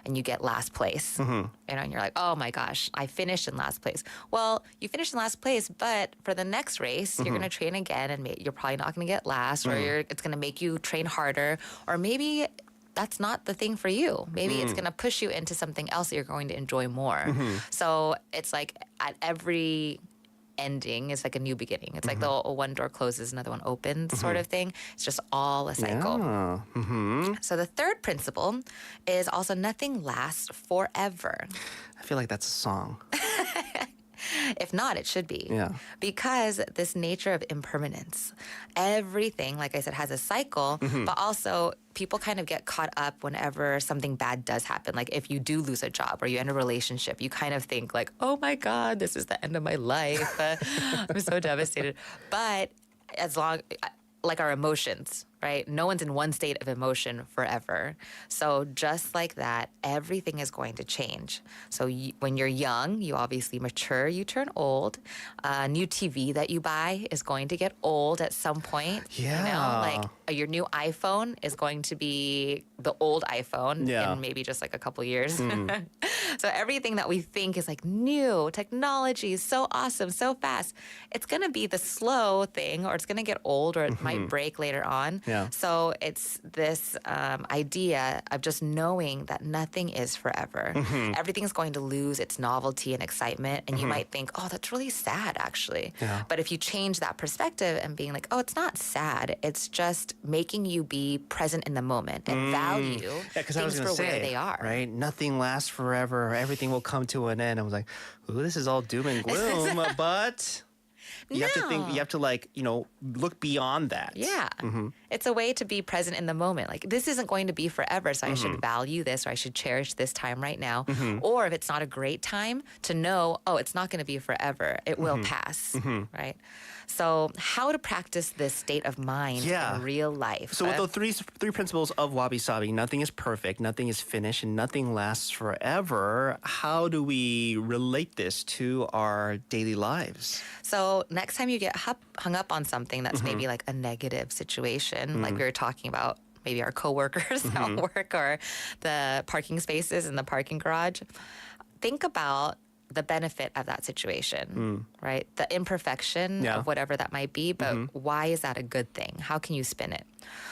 and you get last place, and you're like, oh my gosh, I finished in last place. Well, you finished in last place, but for the next race, you're going to train again, and you're probably not going to get last, or it's going to make you train harder, or maybe that's not the thing for you. Maybe it's going to push you into something else that you're going to enjoy more. So it's like at every ending. It's like a new beginning. It's like the one door closes, another one opens sort of thing. It's just all a cycle. Yeah. So the third principle is also nothing lasts forever. I feel like that's a song. If not, it should be. Yeah. Because this nature of impermanence, everything, like I said, has a cycle, but also people kind of get caught up whenever something bad does happen. Like if you do lose a job or you end a relationship, you kind of think like, oh my God, this is the end of my life. I'm so devastated. But as long, like our emotions, right? No one's in one state of emotion forever. So just like that, everything is going to change. So when you're young, you obviously mature, you turn old. New TV that you buy is going to get old at some point. Yeah. You know, like your new iPhone is going to be the old iPhone in maybe just like a couple years. So everything that we think is like new, technology is so awesome, so fast, it's going to be the slow thing, or it's going to get old, or it might break later on. Yeah. So it's this idea of just knowing that nothing is forever. Everything's going to lose its novelty and excitement. And you might think, oh, that's really sad, actually. Yeah. But if you change that perspective and being like, oh, it's not sad. It's just making you be present in the moment and value things for where they are. Right? Nothing lasts forever. Everything will come to an end. I was like, ooh, this is all doom and gloom. But... You have to think, you have to like, you know, look beyond that. Yeah. It's a way to be present in the moment. Like, this isn't going to be forever, so I should value this, or I should cherish this time right now. Or if it's not a great time, to know, oh, it's not going to be forever. It will pass, right? So how to practice this state of mind in real life? So with the three principles of wabi-sabi, nothing is perfect, nothing is finished, and nothing lasts forever. How do we relate this to our daily lives? So next time you get hung up on something that's maybe like a negative situation, like we were talking about, maybe our coworkers at work or the parking spaces in the parking garage, think about the benefit of that situation, right? The imperfection of whatever that might be, but why is that a good thing? How can you spin it?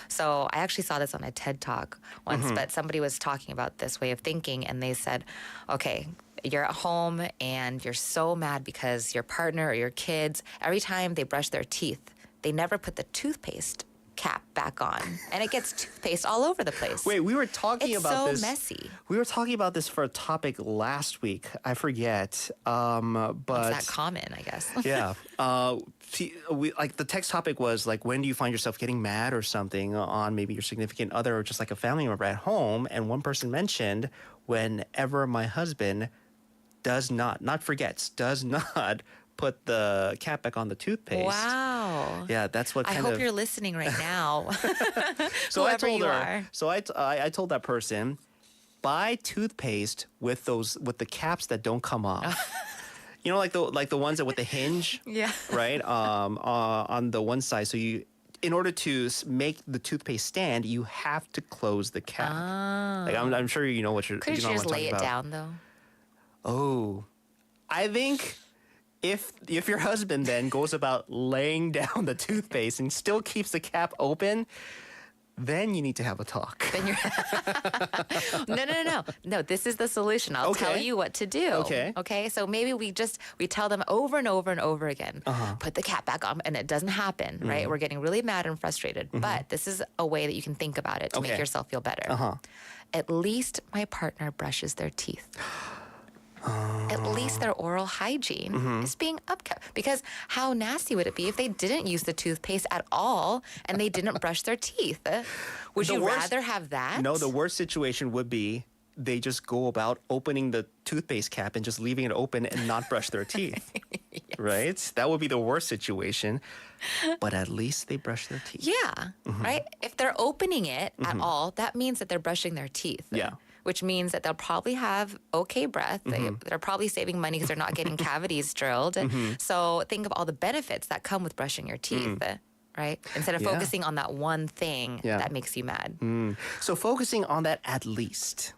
So I actually saw this on a TED Talk once, but somebody was talking about this way of thinking, and they said, okay, you're at home and you're so mad because your partner or your kids, every time they brush their teeth, they never put the toothpaste cap back on, and it gets toothpaste all over the place. Wait, we were talking about this. It's so messy. We were talking about this for a topic last week. I forget, but it's that common, I guess. Yeah. Like the text topic was like, when do you find yourself getting mad or something on maybe your significant other or just like a family member at home? And one person mentioned, whenever my husband does not put the cap back on the toothpaste. Wow. Yeah, that's what kind of... I hope you're listening right now. So I told you her. are. So I told that person, buy toothpaste with the caps that don't come off. You know, like the ones that with the hinge. Yeah. Right. On the one side, so in order to make the toothpaste stand, you have to close the cap. Like I'm sure you know what you're. Couldn't you know you what just I'm lay talking it about. down though? Oh, I think. If your husband then goes about laying down the toothpaste and still keeps the cap open, then you need to have a talk. Then you're No, this is the solution. I'll tell you what to do. Okay. So maybe we tell them over and over and over again, put the cap back on, and it doesn't happen, right? We're getting really mad and frustrated. But this is a way that you can think about it to make yourself feel better. At least my partner brushes their teeth. At least their oral hygiene is being upkept. Because how nasty would it be if they didn't use the toothpaste at all and they didn't brush their teeth? Would you rather have that? No, the worst situation would be they just go about opening the toothpaste cap and just leaving it open and not brush their teeth. Right? That would be the worst situation. But at least they brush their teeth. Yeah, right? If they're opening it at all, that means that they're brushing their teeth. Yeah. Which means that they'll probably have okay breath. They're probably saving money because they're not getting cavities drilled. So think of all the benefits that come with brushing your teeth, right? Instead of focusing on that one thing that makes you mad. So focusing on that at least,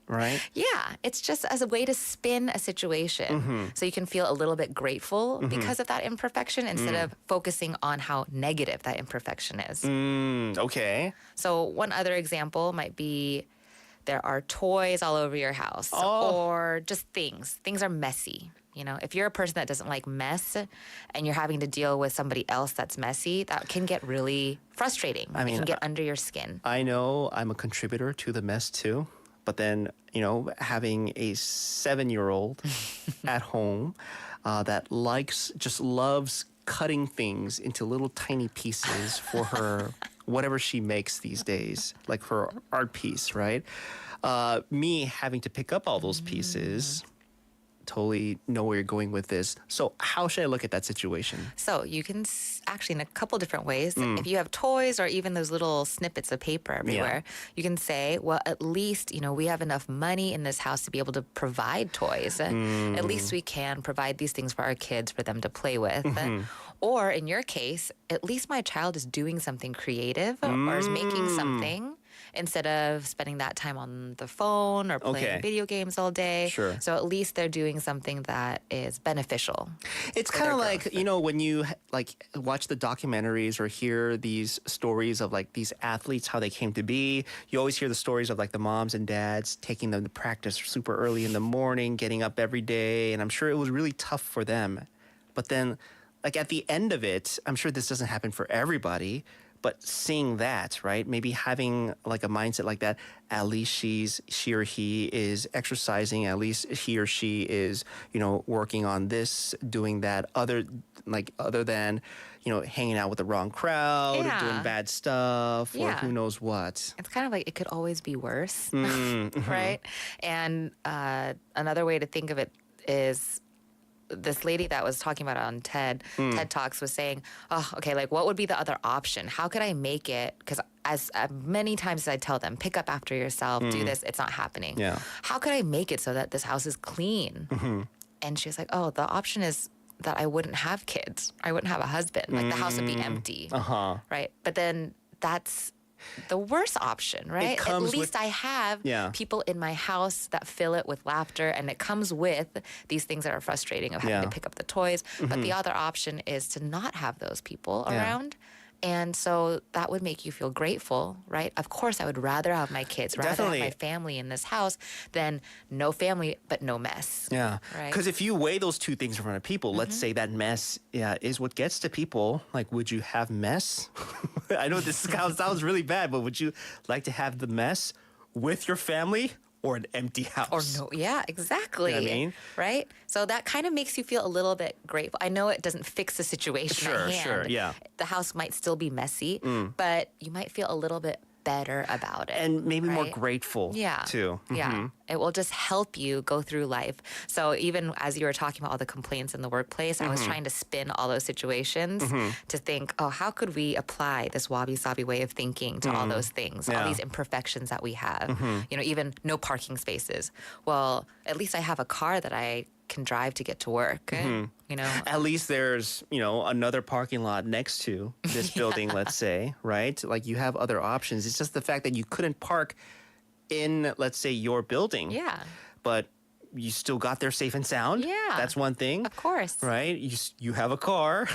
right? Yeah, it's just as a way to spin a situation so you can feel a little bit grateful because of that imperfection instead of focusing on how negative that imperfection is. Okay. So one other example might be, there are toys all over your house or just things. Things are messy. You know, if you're a person that doesn't like mess and you're having to deal with somebody else that's messy, that can get really frustrating. I mean, it can get under your skin. I know I'm a contributor to the mess too, but then, you know, having a 7-year-old at home that just loves cutting things into little tiny pieces for her, whatever she makes these days, like her art piece, right? Me having to pick up all those pieces, totally know where you're going with this. So how should I look at that situation? So you can actually in a couple different ways. If you have toys or even those little snippets of paper everywhere, you can say, well, at least, you know, we have enough money in this house to be able to provide toys. At least we can provide these things for our kids for them to play with. Or in your case, at least my child is doing something creative or is making something instead of spending that time on the phone or playing video games all day. Sure. So at least they're doing something that is beneficial. It's kind of like, you know, when you like watch the documentaries or hear these stories of like these athletes, how they came to be. You always hear the stories of like the moms and dads taking them to practice super early in the morning, getting up every day. And I'm sure it was really tough for them. But then like at the end of it, I'm sure this doesn't happen for everybody, but seeing that, right? Maybe having like a mindset like that, at least she or he is exercising, at least he or she is, you know, working on this, doing that, other than, you know, hanging out with the wrong crowd, doing bad stuff, or who knows what. It's kind of like it could always be worse, right? And another way to think of it is this lady that was talking about it on TED Talks was saying, oh, okay, like what would be the other option? How could I make it? Because as many times as I tell them, pick up after yourself, do this, it's not happening. Yeah. How could I make it so that this house is clean? And she was like, oh, the option is that I wouldn't have kids. I wouldn't have a husband. Like the house would be empty. Right? But then that's the worst option, right? At least I have people in my house that fill it with laughter, and it comes with these things that are frustrating of having to pick up the toys. But the other option is to not have those people around. And so that would make you feel grateful, right? Of course, I would rather have my kids, rather have my family in this house than no family, but no mess. Yeah. Right? Because if you weigh those two things in front of people, let's say that mess is what gets to people. Like, would you have mess? I know this sounds really bad, but would you like to have the mess with your family? Or an empty house. Or no, yeah, exactly. You know what I mean? Right? So that kind of makes you feel a little bit grateful. I know it doesn't fix the situation at hand. Sure, yeah. The house might still be messy, but you might feel a little bit better about it. And maybe more grateful, too. Yeah. It will just help you go through life. So even as you were talking about all the complaints in the workplace, I was trying to spin all those situations to think, oh, how could we apply this wabi-sabi way of thinking to all those things, all these imperfections that we have? You know, even no parking spaces. Well, at least I have a car that I can drive to get to work. You know, at least there's, you know, another parking lot next to this building, let's say, right? Like you have other options. It's just the fact that you couldn't park in, let's say, your building. Yeah. But you still got there safe and sound. Yeah. That's one thing. Of course. Right? You have a car.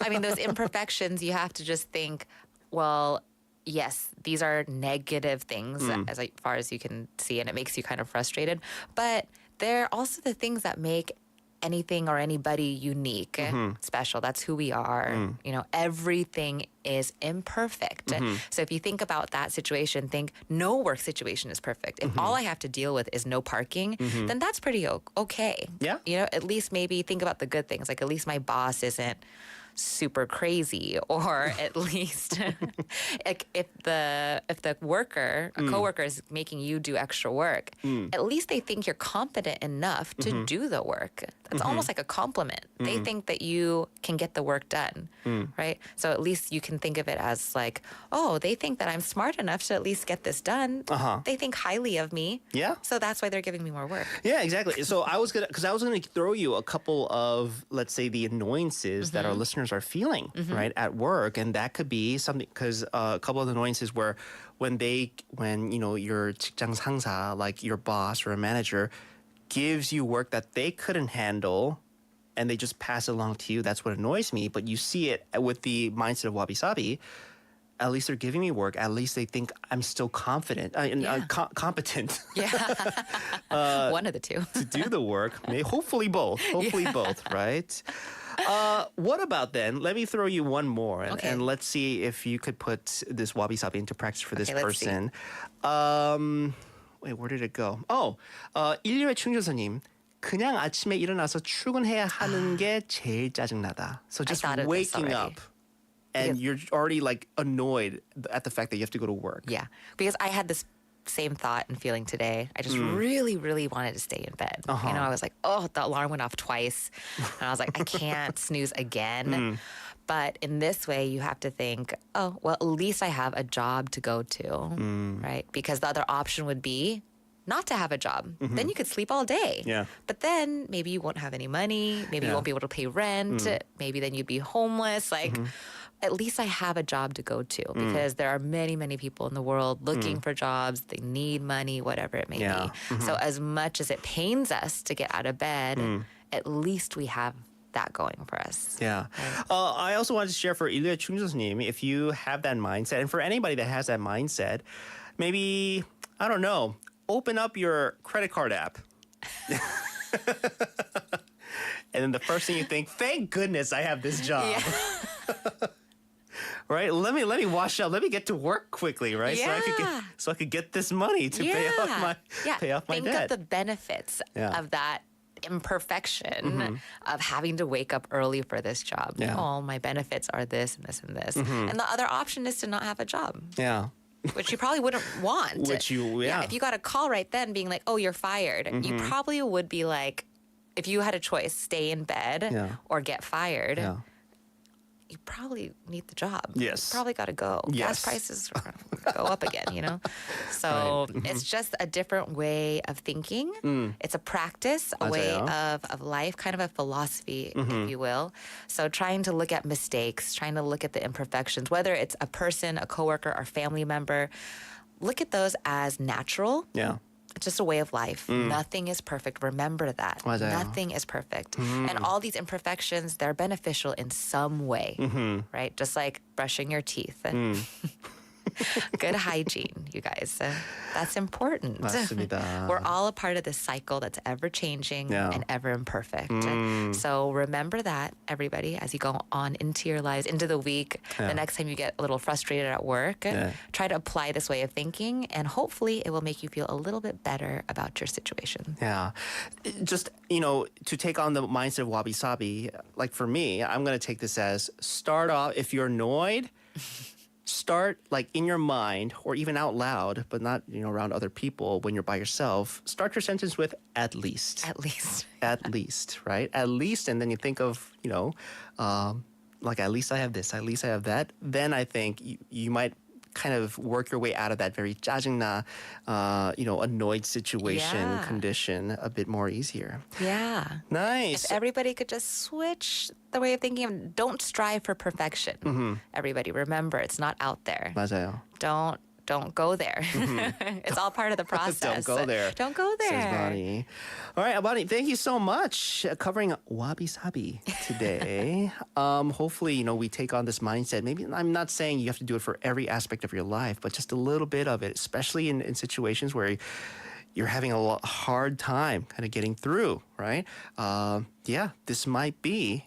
I mean, those imperfections, you have to just think, well, yes, these are negative things as far as you can see, and it makes you kind of frustrated. But they're also the things that make anything or anybody unique, special. That's who we are. You know, everything is imperfect. So if you think about that situation, think no work situation is perfect. If all I have to deal with is no parking, then that's pretty okay. Yeah. You know, at least maybe think about the good things. Like at least my boss isn't super crazy, or at least like if the worker, a coworker is making you do extra work, at least they think you're competent enough to do the work. That's almost like a compliment. They think that you can get the work done, right? So at least you can think of it as like, oh, they think that I'm smart enough to at least get this done. They think highly of me. Yeah. So that's why they're giving me more work. Yeah, exactly. So I was gonna throw you a couple of, let's say, the annoyances that our listeners are feeling, right, at work, and that could be something, because a couple of annoyances where when you know, your 직장 상사, like your boss or a manager, gives you work that they couldn't handle and they just pass it along to you. That's what annoys me. But you see it with the mindset of wabi-sabi. at least they're giving me work. At least they think I'm still confident, competent. Yeah. One of the two. to do the work. Hopefully both. Hopefully both, right? What about then? Let me throw you one more, and let's see if you could put this wabi-sabi into practice for this person. Wait, where did it go? Oh, 1류의 충전사님. 그냥 아침에 일어나서 출근해야 하는 게 제일 짜증나다. So just waking up. And you're already like annoyed at the fact that you have to go to work. Yeah, because I had this same thought and feeling today. I just really, really wanted to stay in bed. You know, I was like, oh, the alarm went off twice. And I was like, I can't snooze again. But in this way, you have to think, oh, well, at least I have a job to go to, right? Because the other option would be not to have a job. Then you could sleep all day. Yeah. But then maybe you won't have any money. Maybe you won't be able to pay rent. Maybe then you'd be homeless. Like, at least I have a job to go to because there are many, many people in the world looking for jobs. They need money, whatever it may be. So as much as it pains us to get out of bed, at least we have that going for us. Yeah. I also wanted to share for 1류의 충전사님, if you have that mindset, and for anybody that has that mindset, maybe, I don't know, open up your credit card app. And then the first thing you think, thank goodness I have this job. Yeah. Right? Let me wash up. Let me get to work quickly, right? Yeah. So I could get this money to pay off my Think debt. of the benefits of that imperfection of having to wake up early for this job. Yeah. Oh, my benefits are this and this and this. And the other option is to not have a job. Yeah. Which you probably wouldn't want. If you got a call right then being like, oh, you're fired, you probably would be like, if you had a choice, stay in bed or get fired, you probably need the job. Yes. You probably got to go. Yes. Gas prices go up again, you know? So it's just a different way of thinking. It's a practice, a way of life, kind of a philosophy, if you will. So trying to look at mistakes, trying to look at the imperfections, whether it's a person, a coworker, or family member, look at those as natural. Yeah. It's just a way of life. Nothing is perfect. Remember that. 맞아요. Nothing is perfect. And all these imperfections, they're beneficial in some way, right? Just like brushing your teeth. Good hygiene, you guys. That's important. 맞습니다. We're all a part of this cycle that's ever changing and ever imperfect. So remember that, everybody, as you go on into your lives, into the week, the next time you get a little frustrated at work, try to apply this way of thinking, and hopefully it will make you feel a little bit better about your situation. Yeah. Just, to take on the mindset of wabi-sabi, like for me, I'm going to take this as start off, if you're annoyed, start like in your mind or even out loud, but not, around other people when you're by yourself. Start your sentence with at least. At least. At least, right? At least. And then you think of, like at least I have this, at least I have that. Then I think you might kind of work your way out of that very 짜증나, annoyed situation, condition a bit more easier. Yeah. Nice. If everybody could just switch the way of thinking, don't strive for perfection. Everybody, remember, it's not out there. 맞아요. Don't go there. It's all part of the process. Don't go there. Don't go there. Says Bonnie. All right, Bonnie, thank you so much covering wabi-sabi today. Hopefully, we take on this mindset. Maybe I'm not saying you have to do it for every aspect of your life, but just a little bit of it, especially in situations where you're having a hard time kind of getting through, right? This might be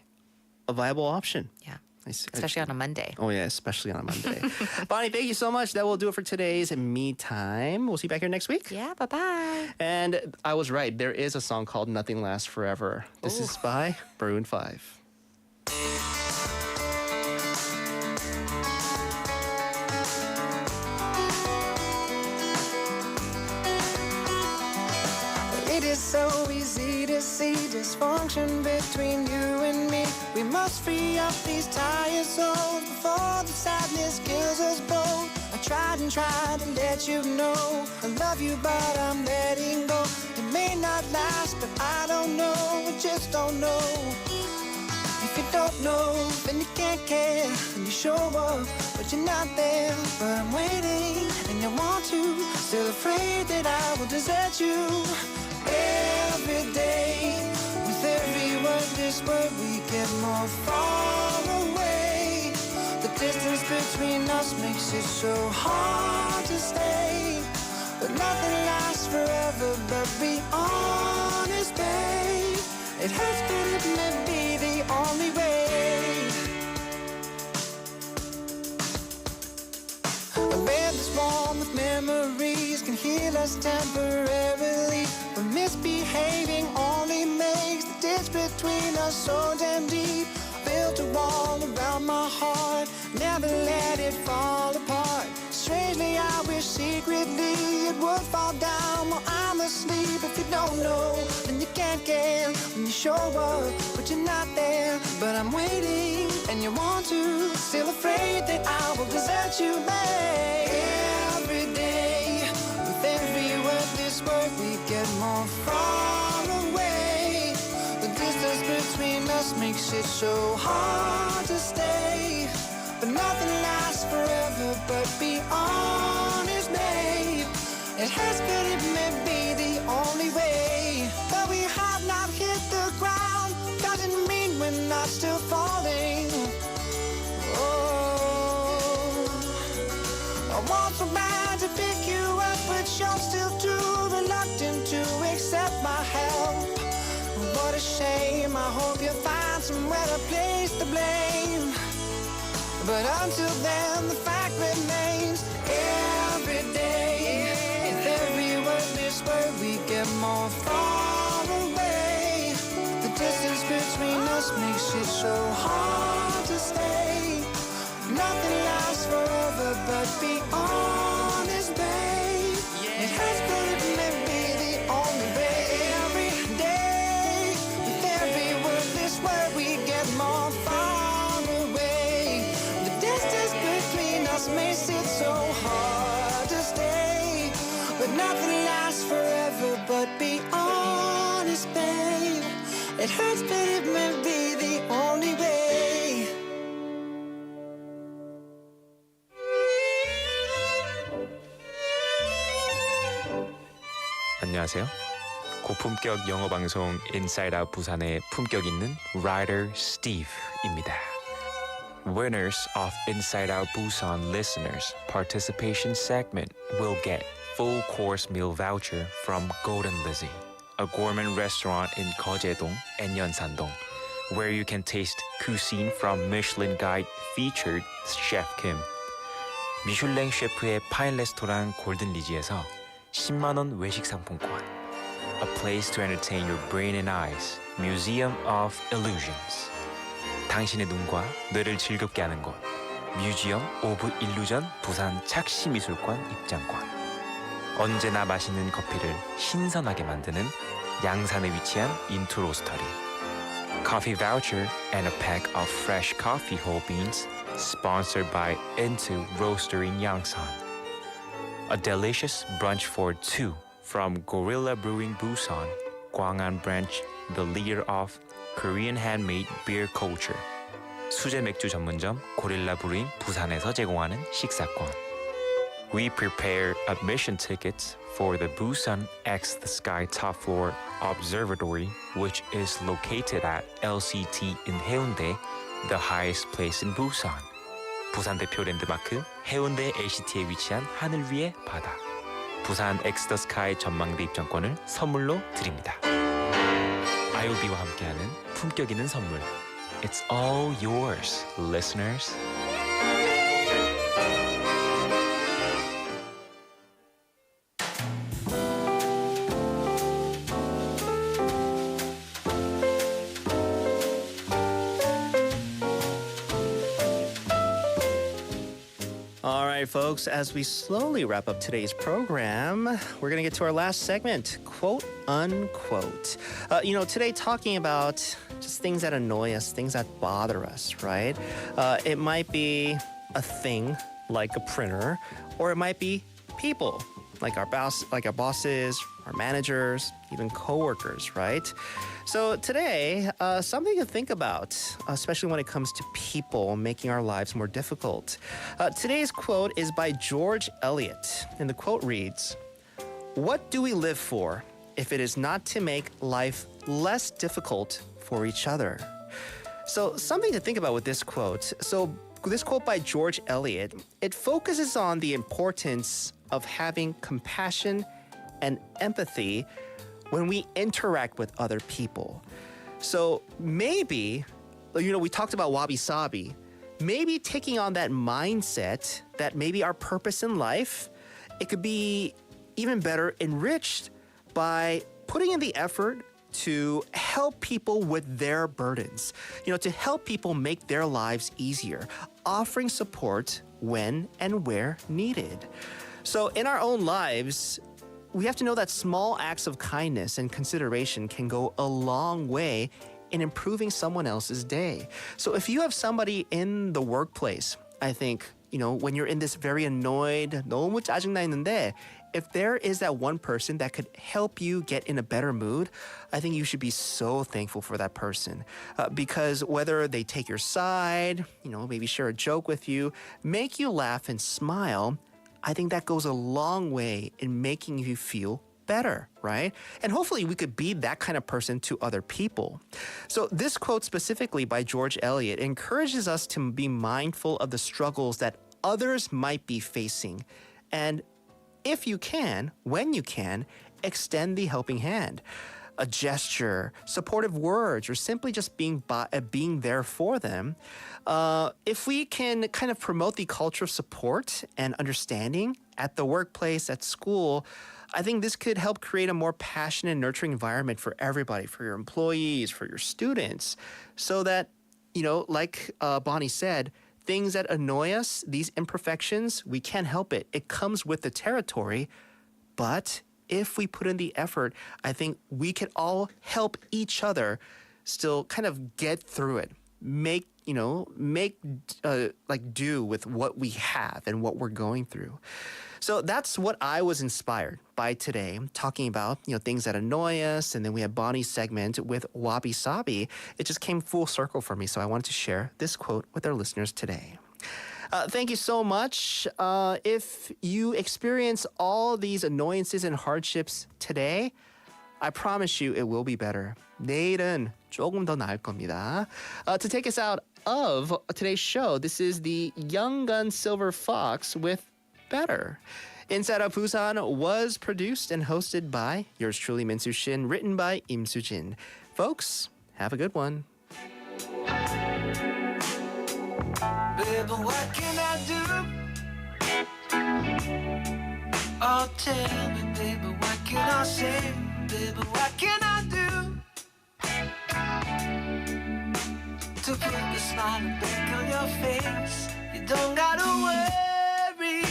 a viable option. Yeah. Especially on a Monday. Oh, yeah, especially on a Monday. Bonnie, thank you so much. That will do it for today's Me Time. We'll see you back here next week. Yeah, bye-bye. And I was right. There is a song called Nothing Lasts Forever. This is by Maroon 5. It is so easy to see dysfunction between you and me. We must free up these tired souls before the sadness kills us both. I tried and tried to let you know I love you, but I'm letting go. It may not last, but I don't know. I just don't know. If you don't know, then you can't care. And you show up, but you're not there. But I'm waiting, and I want to. Still afraid that I will desert you. Every day, with every word, this word, we get more far away. The distance between us makes it so hard to stay. But nothing lasts forever, but be honest, babe. It hurts, but it may be the only way. A bed that's warm with memories can heal us temporarily. But misbehaving only makes the ditch between us so damn deep. Built a wall around my heart, never let it fall apart. Strangely, I wish secretly it would fall down while I'm asleep. If you don't know, then you can't care when you show up, but you're not there. But I'm waiting, and you want to. Still afraid that I will desert you, babe. Every day, with every wordless word, we get more far away. The distance between us makes it so hard to stay. But nothing lasts forever, but be honest, babe. It hurts, but it may be the only way. But we have not hit the ground, doesn't mean we're not still falling. Oh, I want so bad to pick you up, but you're still too reluctant to accept my help. What a shame, I hope you find somewhere to place the blame. But until then, the fact remains, every day, with every wordless word, we get more far away. The distance between us makes it so hard to stay. Nothing lasts forever, but be honest, babe. It hurts, but it may be the only way. Every day, with every wordless word, we get more far away. The distance between us makes it so hard to stay. But nothing lasts forever, but be honest, babe. It hurts, but it may be the only way. 안녕하세요. 고품격 영어 방송 Inside Out 부산의 품격 있는 Writer Steve입니다. Winners of Inside Out Busan listeners participation segment will get full course meal voucher from Golden Lizzie, a gourmet restaurant in 거제동 and 연산동, where you can taste cuisine from Michelin Guide featured Chef Kim. 미슐랭 셰프의 파인 레스토랑 골든 리지에서 10만 원 외식 상품권. A place to entertain your brain and eyes. Museum of Illusions. 당신의 눈과 뇌를 즐겁게 하는 곳. Museum of Illusion 부산 착시미술관 입장권. 언제나 맛있는 커피를 신선하게 만드는 양산에 위치한 인투 로스터리. Coffee voucher and a pack of fresh coffee whole beans sponsored by Into Roastery in Yangsan. A delicious brunch for two from Gorilla Brewing Busan, Gwangan branch, the leader of Korean handmade beer culture. 수제 맥주 전문점 고릴라 브루잉 부산에서 제공하는 식사권. We prepare admission tickets for the Busan X the Sky Top Floor Observatory, which is located at LCT in Haeundae, the highest place in Busan. 부산 대표 랜드마크 해운대 LCT에 위치한 하늘 위의 바다. 부산 X the Sky 전망대 입장권을 선물로 드립니다. IOB와 함께하는 품격 있는 선물. It's all yours, listeners. All right, folks, as we slowly wrap up today's program, we're going to get to our last segment, quote unquote. Today talking about just things that annoy us, things that bother us, right? It might be a thing like a printer, or it might be people like our bosses, our managers, even coworkers, right? So today, something to think about, especially when it comes to people making our lives more difficult. Today's quote is by George Eliot, and the quote reads, "What do we live for if it is not to make life less difficult for each other?" So something to think about with this quote. So this quote by George Eliot, it focuses on the importance of having compassion and empathy when we interact with other people. So maybe, we talked about wabi-sabi, maybe taking on that mindset that maybe our purpose in life, it could be even better enriched by putting in the effort to help people with their burdens, to help people make their lives easier, offering support when and where needed. So in our own lives, we have to know that small acts of kindness and consideration can go a long way in improving someone else's day. So if you have somebody in the workplace, I think, when you're in this very annoyed, 너무 짜증나 있는데, if there is that one person that could help you get in a better mood, I think you should be so thankful for that person. Because whether they take your side, maybe share a joke with you, make you laugh and smile, I think that goes a long way in making you feel better, right? And hopefully we could be that kind of person to other people. So this quote specifically by George Eliot encourages us to be mindful of the struggles that others might be facing. And if you can, when you can, extend the helping hand. A gesture, supportive words, or simply just being there for them. If we can kind of promote the culture of support and understanding at the workplace, at school, I think this could help create a more passionate and nurturing environment for everybody, for your employees, for your students, so that, like Bonnie said, things that annoy us, these imperfections, we can't help it. It comes with the territory. But if we put in the effort, I think we can all help each other still kind of get through it. Make do with what we have and what we're going through. So that's what I was inspired by today, talking about, things that annoy us. And then we had Bonnie's segment with Wabi Sabi. It just came full circle for me. So I wanted to share this quote with our listeners today. Thank you so much. If you experience all these annoyances and hardships today, I promise you it will be better. 내일은 조금 더 나을 겁니다. To take us out of today's show, this is the Young Gun Silver Fox with Better. Inside of Busan was produced and hosted by yours truly, Min-Soo Shin, written by Im Soo-jin. Folks, have a good one. Baby, what can I do? Oh, tell me, baby, what can I say? Baby, what can I do to put a smile back on your face? You don't gotta worry,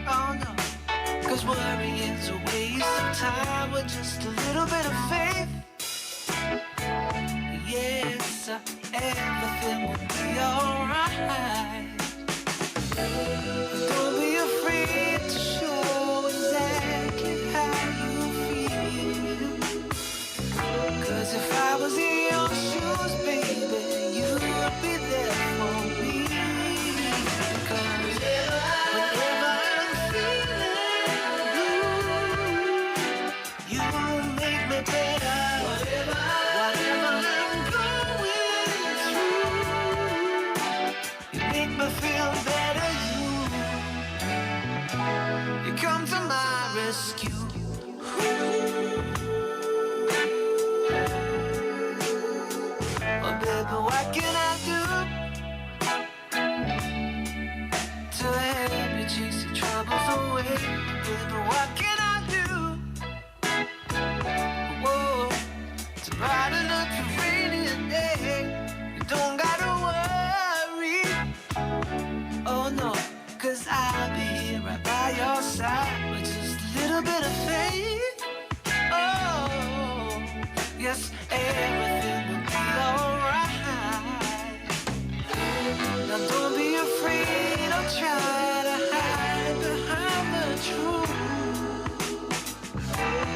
oh no, 'cause worry is a waste of time with just a little bit of faith. Yes, everything will be alright. Don't be afraid to show exactly how you feel. 'Cause if I was in your shoes, baby, you'd be there for me. 'Cause whenever I'm feeling blue, you make me better. Whatever I'm going through, you make me feel better. You come to my rescue. Oh, baby, what can I do to help you chase your troubles away? Baby, what can I do? Whoa, to brighten up your rainy day. You don't gotta worry, oh no, 'cause I'll be here right by your side with just a little bit of faith. Oh, yes, everything will be alright. Now don't be afraid or try to hide behind the truth.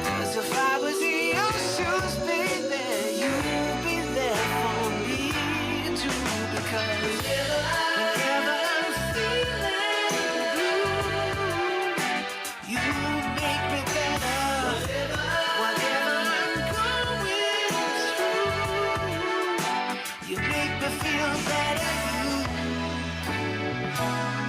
'Cause if I was in your shoes, baby, you'd be there for me too. Because whenever I'm feeling blue, you make me better. Whatever I'm going through, you make me feel better. 아